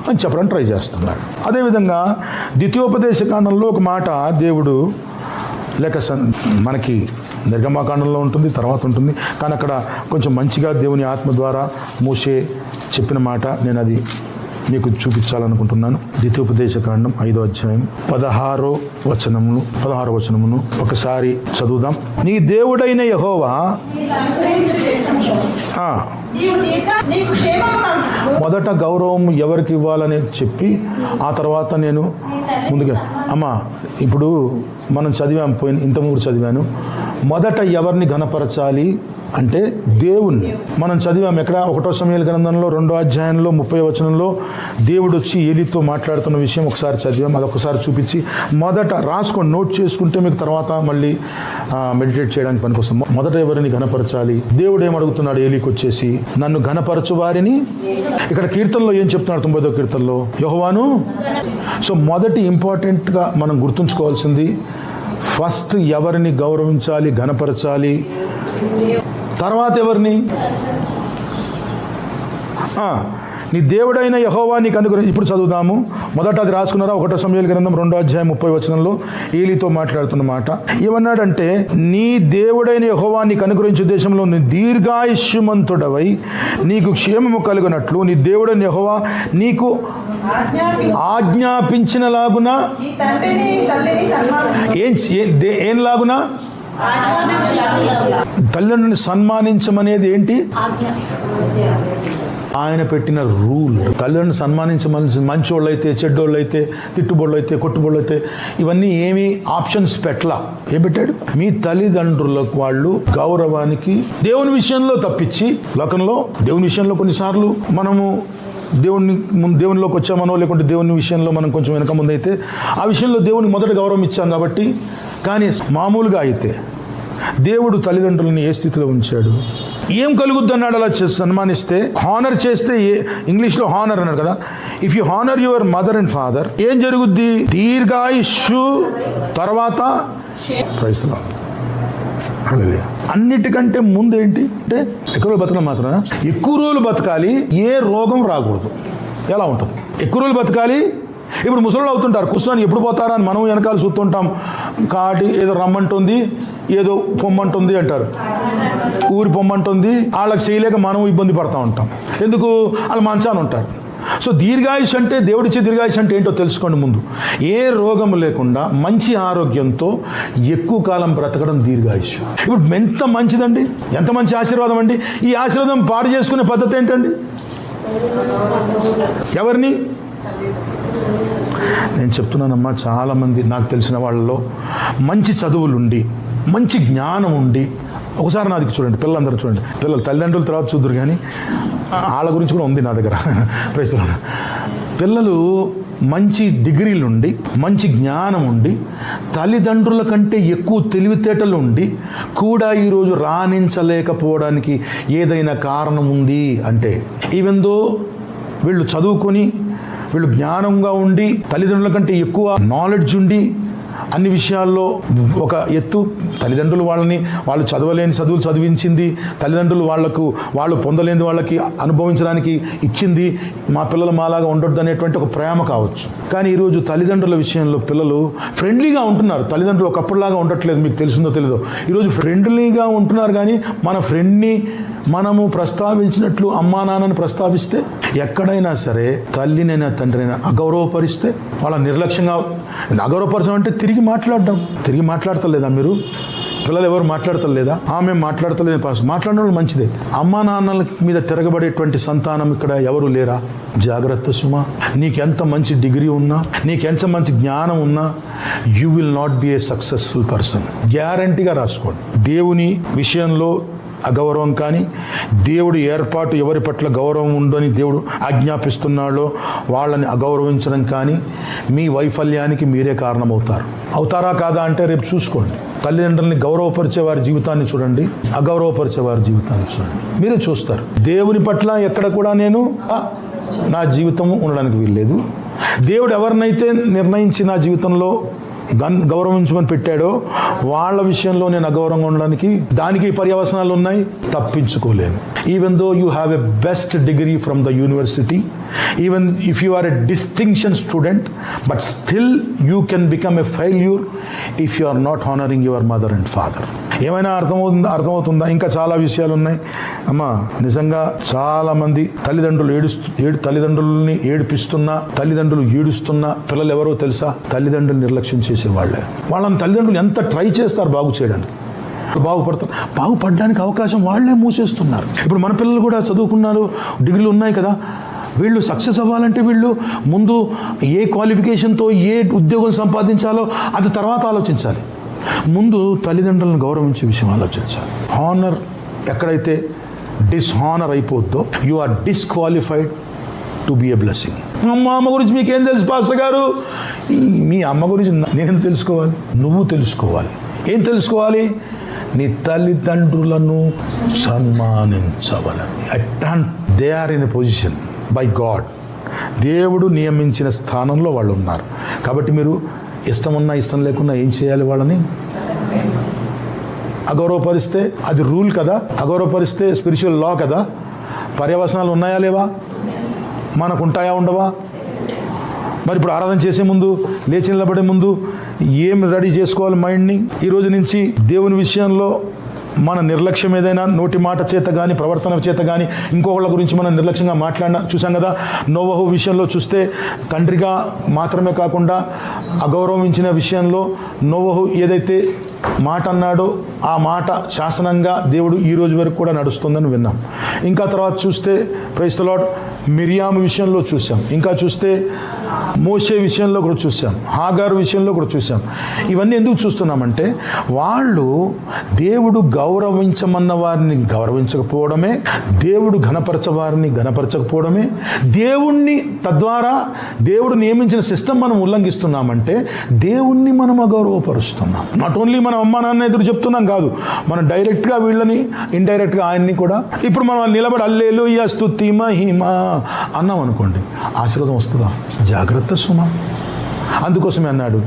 [SPEAKER 1] అని చెప్పడానికి ట్రై చేస్తున్నాడు. అదేవిధంగా ద్వితీయోపదేశ కాండంలో ఒక మాట దేవుడు, లేక మనకి నిర్గమాకాండంలో ఉంటుంది, తర్వాత ఉంటుంది, కానీ అక్కడ కొంచెం మంచిగా దేవుని ఆత్మ ద్వారా మోషే చెప్పిన మాట నేను అది మీకు చూపించాలనుకుంటున్నాను. ద్వితీయోపదేశకాండం 5వ అధ్యాయం 16వ వచనమును ఒకసారి చదువుదాం. నీ దేవుడైన యెహోవా మొదట గౌరవం ఎవరికి ఇవ్వాలని చెప్పి ఆ తర్వాత నేను ముందుగా ఇప్పుడు మనం చదివాం, ఇంతకుముందు చదివాను. మొదట ఎవరిని ఘనపరచాలి అంటే దేవుణ్ణి. మనం చదివాం ఎక్కడ? 1వ సమూయేలు గ్రంథంలో 2వ అధ్యాయంలో 30వ వచనంలో దేవుడు వచ్చి ఏలీతో మాట్లాడుతున్న విషయం ఒకసారి చదివాం. అదొకసారి చూపించి మొదట రాసుకొని నోట్ చేసుకుంటే మీకు తర్వాత మళ్ళీ మెడిటేట్ చేయడానికి పనికొస్తుంది. మొదట ఎవరిని ఘనపరచాలి? దేవుడు ఏమడుగుతున్నాడు ఏలీకి వచ్చేసి? నన్ను ఘనపరచు వారిని. ఇక్కడ కీర్తనలో ఏం చెప్తున్నాడు? 90వ కీర్తనలో యెహోవాను. సో మొదటి ఇంపార్టెంట్గా మనం గుర్తుంచుకోవాల్సింది, ఫస్ట్ ఎవరిని గౌరవించాలి, ఘనపరచాలి, తర్వాత ఎవరిని? నీ దేవుడైన యెహోవా నీకు అనుగ్రహం. ఇప్పుడు చదువుదాము. మొదట అది రాసుకున్నారా? 1వ సమూయేలు గ్రంథం 2వ అధ్యాయం 30వ వచనంలో ఏలీతో మాట్లాడుతున్న మాట ఏమన్నాడంటే, నీ దేవుడైన యెహోవా నీకు అనుగ్రహించే దేశంలో నీ దీర్ఘాయుష్మంతుడవై నీకు క్షేమము కలుగునట్లు నీ దేవుడైన యెహోవా నీకు ఆజ్ఞాపించినలాగున ఏం లాగునా? తల్లిదండ్రులను సన్మానించమనేది ఏంటి? ఆయన పెట్టిన రూల్. తల్లిదండ్రులను సన్మానించమని, మంచోళ్ళు అయితే, చెడ్డోళ్ళు అయితే, తిట్టుబోళ్ళు అయితే, కొట్టుబోళ్ళు అయితే, ఇవన్నీ ఏమి ఆప్షన్స్ పెట్టలా. ఏం పెట్టాడు? మీ తల్లిదండ్రులకు వాళ్ళు గౌరవానికి దేవుని విషయంలో తప్పించి, లోకంలో దేవుని విషయంలో కొన్నిసార్లు మనము దేవునిలోకి వచ్చామనో, లేకుంటే దేవుని విషయంలో మనం కొంచెం వెనక ముందు అయితే ఆ విషయంలో దేవుని మొదట గౌరవం ఇచ్చాం కాబట్టి. కానీ మామూలుగా అయితే దేవుడు తల్లిదండ్రులని ఏ స్థితిలో ఉంచాడు? ఏం కలుగుద్ది అన్నాడు అలా సన్మానిస్తే? హానర్ చేస్తే, ఇంగ్లీష్లో హానర్ అన్నారు కదా, if you honour your mother and father ఏం జరుగుద్ది? దీర్ఘాయుష్షు, తర్వాత ప్రైజ్ ది లార్డ్. అన్నిటికంటే ముందు ఏంటి అంటే ఎక్కువ రోజులు బతకడం మాత్రం, ఎక్కువ రోజులు బతకాలి, ఏ రోగం రాకూడదు. ఎలా ఉంటుంది? ఎక్కువ రోజులు బతకాలి. ఇప్పుడు ముసళ్ళు అవుతుంటారు, కూర్చొని ఎప్పుడు పోతారా అని మనం వెనకాల చూస్తుంటాం. కాటి ఏదో రమ్మంటుంది, ఏదో పొమ్మంటుంది అంటారు, ఊరి పొమ్మంటుంది. వాళ్ళకి చేయలేక మనం ఇబ్బంది పడతా ఉంటాం. ఎందుకు? వాళ్ళు మంచాన ఉంటారు. సో దీర్ఘాయుష్ అంటే, దేవుడిచ్చే దీర్ఘాయుష్ అంటే ఏంటో తెలుసుకోండి ముందు. ఏ రోగం లేకుండా మంచి ఆరోగ్యంతో ఎక్కువ కాలం బ్రతకడం దీర్ఘాయుష్. ఇప్పుడు ఎంత మంచిదండి, ఎంత మంచి ఆశీర్వాదం అండి. ఈ ఆశీర్వాదం పాడు చేసుకునే పద్ధతి ఏంటండి? ఎవరిని? నేను చెప్తున్నానమ్మా, చాలామంది నాకు తెలిసిన వాళ్ళలో మంచి చదువులుండి, మంచి జ్ఞానం ఉండి, ఒకసారి నా దగ్గర చూడండి, పిల్లలందరూ చూడండి, పిల్లలు తల్లిదండ్రుల తర్వాత చూద్దరు కానీ వాళ్ళ గురించి కూడా ఉంది నా దగ్గర ప్రశ్నలు. పిల్లలు మంచి డిగ్రీలు ఉండి, మంచి జ్ఞానం ఉండి, తల్లిదండ్రుల కంటే ఎక్కువ తెలివితేటలు ఉండి కూడా ఈరోజు రాణించలేకపోవడానికి ఏదైనా కారణం ఉంది అంటే, ఈవెందో వీళ్ళు చదువుకొని, వీళ్ళు జ్ఞానంగా ఉండి, తల్లిదండ్రుల కంటే ఎక్కువ నాలెడ్జ్ ఉండి, అన్ని విషయాల్లో ఒక ఎత్తు, తల్లిదండ్రులు వాళ్ళు చదవలేని చదువులు చదివించింది, తల్లిదండ్రులు వాళ్ళు పొందలేని వాళ్ళకి అనుభవించడానికి ఇచ్చింది, మా పిల్లలు మాలాగా ఉండొద్దు అనేటువంటి ఒక ప్రేమ కావచ్చు. కానీ ఈరోజు తల్లిదండ్రుల విషయంలో పిల్లలు ఫ్రెండ్లీగా ఉంటున్నారు. తల్లిదండ్రులు ఒకప్పటిలాగా ఉండట్లేదు, మీకు తెలిసిందో తెలీదో. ఈరోజు ఫ్రెండ్లీగా ఉంటున్నారు, కానీ మన ఫ్రెండ్ని మనము ప్రస్తావించినట్లు అమ్మా నాన్నని ప్రస్తావిస్తే, ఎక్కడైనా సరే తల్లినైనా తండ్రినైనా అగౌరవపరిస్తే, వాళ్ళ నిర్లక్ష్యంగా, అగౌరవపరచడం అంటే తిరిగి మాట్లాడతలేదా మీరు? పిల్లలు ఎవరు మాట్లాడతలేదా? మేము మాట్లాడతలేదు. మాట్లాడిన వాళ్ళు మంచిదే. అమ్మా నాన్నల మీద తిరగబడేటువంటి సంతానం ఇక్కడ ఎవరు లేరా? జాగ్రత్త సుమా. నీకెంత మంచి డిగ్రీ ఉన్నా, నీకెంత మంచి జ్ఞానం ఉన్నా, you will not be a successful person. గ్యారంటీగా రాసుకోండి. దేవుని విషయంలో అగౌరవం కానీ, దేవుడి ఏర్పాటు ఎవరి పట్ల గౌరవం ఉందని దేవుడు ఆజ్ఞాపిస్తున్నాడో వాళ్ళని అగౌరవించడం కానీ, మీ వైఫల్యానికి మీరే అవుతారా కాదా అంటే రేపు చూసుకోండి. తల్లిదండ్రులని గౌరవపరిచే వారి జీవితాన్ని చూడండి, అగౌరవపరిచే వారి జీవితాన్ని చూడండి, మీరే చూస్తారు. దేవుని పట్ల ఎక్కడ కూడా నేను నా జీవితం ఉండడానికి వీల్లేదు. దేవుడు ఎవరినైతే నిర్ణయించి నా జీవితంలో గౌరవించమని పెట్టాడో వాళ్ళ విషయంలో నేను అగౌరవంగా ఉండడానికి దానికి పర్యవసనాలు ఉన్నాయి, తప్పించుకోలేను. Even though you have a best degree from the university, even if you are a distinction student, but still you can become a failure if you are not honouring your mother and father. ఏమైనా అర్థమవుతుందా? ఇంకా చాలా విషయాలు ఉన్నాయి అమ్మా. నిజంగా చాలా మంది తల్లిదండ్రులని ఏడిపిస్తున్నా, తల్లిదండ్రులు ఏడుస్తున్నా పిల్లలు ఎవరో తెలుసా? తల్లిదండ్రులు నిర్లక్ష్యం చేసేవాళ్ళే. వాళ్ళని తల్లిదండ్రులు ఎంత ట్రై చేస్తారు బాగు చేయడానికి, బాగుపడడానికి అవకాశం వాళ్ళే మూసేస్తున్నారు. ఇప్పుడు మన పిల్లలు కూడా చదువుకున్నారు, డిగ్రీలు ఉన్నాయి కదా, వీళ్ళు సక్సెస్ అవ్వాలంటే వీళ్ళు ముందు ఏ క్వాలిఫికేషన్తో ఏ ఉద్యోగం సంపాదించాలో అది తర్వాత ఆలోచించాలి. ముందు తల్లిదండ్రులను గౌరవించే విషయం ఆలోచించాలి. హానర్ ఎక్కడైతే డిస్హానర్ అయిపోద్దో, you are disqualified to be a blessing. మా అమ్మ గురించి మీకేం తెలుసు పాస్టర్ గారు? మీ అమ్మ గురించి నేనేం తెలుసుకోవాలి? నువ్వు తెలుసుకోవాలి. ఏం తెలుసుకోవాలి? నీ తల్లిదండ్రులను సన్మానించవాలని. They are in a position by God. దేవుడు నియమించిన స్థానంలో వాళ్ళు ఉన్నారు. కాబట్టి మీరు ఇష్టం ఉన్నా ఇష్టం లేకున్నా ఏం చేయాలి? వాళ్ళని అగౌరవపరిస్తే అది రూల్ కదా, అగౌరవపరిస్తే స్పిరిచువల్ లా కదా. పర్యవసనాలు ఉన్నాయా లేవా? మనకు ఉంటాయా ఉండవా? మరి ఇప్పుడు ఆరాధన చేసే ముందు, లేచి నిలబడే ముందు ఏం రెడీ చేసుకోవాలి మైండ్ని? ఈరోజు నుంచి దేవుని విషయంలో మన నిర్లక్ష్యం ఏదైనా నోటి మాట చేత కానీ, ప్రవర్తన చేత కానీ, ఇంకొకళ్ళ గురించి మనం నిర్లక్ష్యంగా మాట్లాడినా చూసాం కదా. నోవహు విషయంలో చూస్తే తండ్రిగా మాత్రమే కాకుండా అగౌరవించిన విషయంలో నోవహు ఏదైతే మాట అన్నాడో ఆ మాట శాసనంగా దేవుడు ఈ రోజు వరకు కూడా నడుస్తుందని విన్నాం. ఇంకా తర్వాత చూస్తే ప్రైజ్ ది లార్డ్ మిరియాము విషయంలో చూసాం. ఇంకా చూస్తే మోషే విషయంలో కూడా చూసాం, హాగారు విషయంలో కూడా చూసాం. ఇవన్నీ ఎందుకు చూస్తున్నామంటే వాళ్ళు దేవుడు గౌరవించమన్న వారిని గౌరవించకపోవడమే, దేవుడు ఘనపరచవారిని ఘనపరచకపోవడమే, దేవుణ్ణి తద్వారా దేవుడు నియమించిన సిస్టమ్ మనం ఉల్లంఘిస్తున్నామంటే దేవుణ్ణి మనం అగౌరవపరుస్తున్నాం. నాట్ ఓన్లీ మనం అమ్మా నాన్న ఎదురు చెప్తున్నాం కాదు, మనం డైరెక్ట్గా వీళ్ళని, ఇండైరెక్ట్గా ఆయన్ని కూడా. ఇప్పుడు మనం నిలబడి హల్లెలూయా స్తుతి మహిమ అన్నాం అనుకోండి, ఆశీర్వాదం వస్తుందా? జాగ్రత్త సుమా. అందుకోసమే అన్నాడు,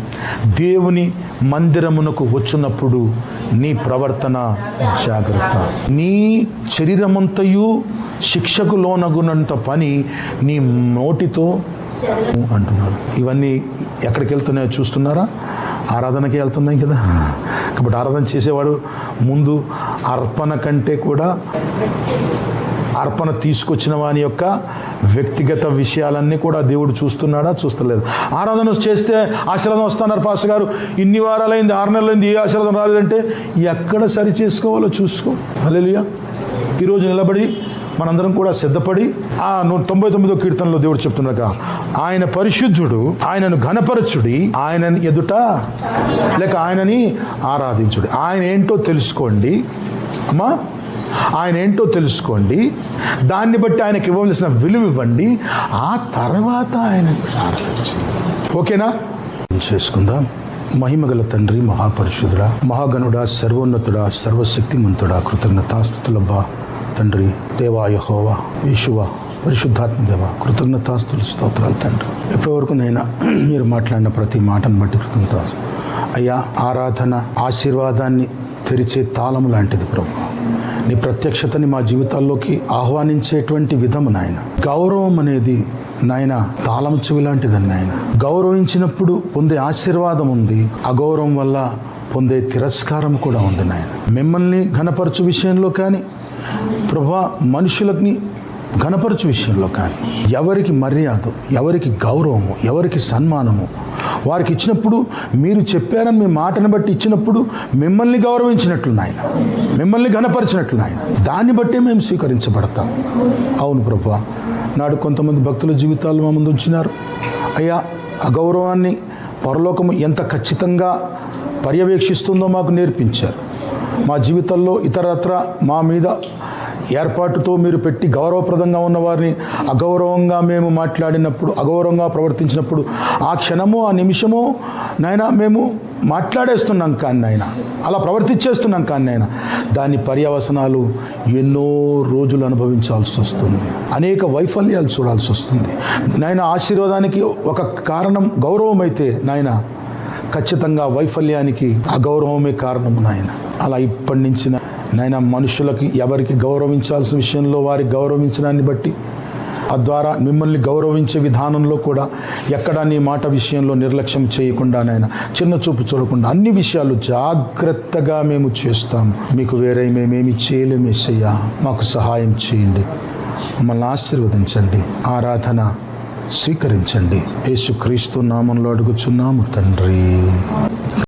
[SPEAKER 1] దేవుని మందిరమునకు వచ్చినప్పుడు నీ ప్రవర్తన జాగ్రత్త. నీ శరీరమంతయు శిక్షకు లోనగునంత పని నీ నోటితో అంటున్నాడు. ఇవన్నీ ఎక్కడికి వెళ్తున్నాయో చూస్తున్నారా? ఆరాధనకి వెళ్తున్నాయి కదా. కాబట్టి ఆరాధన చేసేవాడు ముందు అర్పణ కంటే కూడా అర్పణ తీసుకొచ్చిన వాని యొక్క వ్యక్తిగత విషయాలన్నీ కూడా దేవుడు చూస్తున్నాడా, చూస్తలేదు. ఆరాధన చేస్తే ఆశీర్వాదం వస్తున్నారు పాస్టర్ గారు, ఇన్ని వారాలైంది, 6 నెలలైంది, ఏ ఆశీర్వాదం రాలేదంటే ఎక్కడ సరి చేసుకోవాలో చూసుకో. హల్లెలూయా. ఈరోజు నిలబడి మనందరం కూడా సిద్ధపడి ఆ 99వ కీర్తనలో దేవుడు చెప్తున్నాక, ఆయన పరిశుద్ధుడు, ఆయనను ఘనపరచుడి, ఆయన ఎదుట లేక ఆయనని ఆరాధించుడి. ఆయన ఏంటో తెలుసుకోండి అమ్మా, ఆయన ఏంటో తెలుసుకోండి, దాన్ని బట్టి ఆయనకి ఇవ్వవలసిన విలువ ఇవ్వండి, ఆ తర్వాత ఆయనకి ఆరాధించండి. ఓకేనా? చేసుకుందాం. మహిమగల తండ్రి, మహాపరిశుద్ధుడా, మహాగణుడా, సర్వోన్నతుడా, సర్వశక్తిమంతుడా, కృతజ్ఞతాస్తుతులబ్బా తండ్రి, దేవా, యెహోవా, యేషువా, పరిశుద్ధాత్మ దేవా, కృతజ్ఞతాస్తుతులు, స్తోత్రాలు తండ్రి. ఎప్పటివరకు నైనా మీరు మాట్లాడిన ప్రతి మాటను బట్టి కృతజ్ఞత అయ్యా. ఆరాధన ఆశీర్వాదాన్ని తెరిచే తాళము లాంటిది ప్రభు. నీ ప్రత్యక్షతని మా జీవితాల్లోకి ఆహ్వానించేటువంటి విధము నాయన. గౌరవం అనేది నాయన తాళం చెవి లాంటిదని నాయన. గౌరవించినప్పుడు పొందే ఆశీర్వాదం ఉంది, అగౌరవం వల్ల పొందే తిరస్కారం కూడా ఉంది నాయన. మిమ్మల్ని ఘనపరచు విషయంలో కానీ ప్రభా, మనుషులని ఘనపరచు విషయంలో కానీ ఎవరికి మర్యాద, ఎవరికి గౌరవము, ఎవరికి సన్మానము వారికి ఇచ్చినప్పుడు, మీరు చెప్పారని మీ మాటను బట్టి ఇచ్చినప్పుడు మిమ్మల్ని గౌరవించినట్లు నాయన, మిమ్మల్ని ఘనపరిచినట్లు నాయన, దాన్ని బట్టే మేము స్వీకరించబడతాం. అవును ప్రభువా, నాడు కొంతమంది భక్తుల జీవితాలు మా ముందు ఉంచినారు అయ్యా. అగౌరవాన్ని పరలోకము ఎంత ఖచ్చితంగా పర్యవేక్షిస్తుందో మాకు నేర్పించారు. మా జీవితాల్లో ఇతరత్ర మా మీద ఏర్పాటుతో మీరు పెట్టి గౌరవప్రదంగా ఉన్న వారిని అగౌరవంగా మేము మాట్లాడినప్పుడు, అగౌరవంగా ప్రవర్తించినప్పుడు ఆ క్షణమో ఆ నిమిషమో నాయన మేము మాట్లాడేస్తున్నాం కానీ నాయన, అలా ప్రవర్తించేస్తున్నాం కానీ నాయన, దాని పర్యవసనాలు ఎన్నో రోజులు అనుభవించాల్సి వస్తుంది, అనేక వైఫల్యాలు చూడాల్సి వస్తుంది నాయన. ఆశీర్వాదానికి ఒక కారణం గౌరవం అయితే నాయన, ఖచ్చితంగా వైఫల్యానికి అగౌరవమే కారణము నాయన. అలా ఇప్పటి నుంచి నాయన మనుషులకి ఎవరికి గౌరవించాల్సిన విషయంలో వారికి గౌరవించడాన్ని బట్టి, తద్వారా మిమ్మల్ని గౌరవించే విధానంలో కూడా ఎక్కడా నీ మాట విషయంలో నిర్లక్ష్యం చేయకుండా నాయన, చిన్న చూపు చూడకుండా అన్ని విషయాలు జాగ్రత్తగా మేము చేస్తాం. మీకు వేరే మేమేమి చేయలేము యేసయ్యా. మాకు సహాయం చేయండి, మమ్మల్ని ఆశీర్వదించండి, ఆరాధన స్వీకరించండి. యేసుక్రీస్తు నామంలో అడుగుచున్నాము తండ్రి.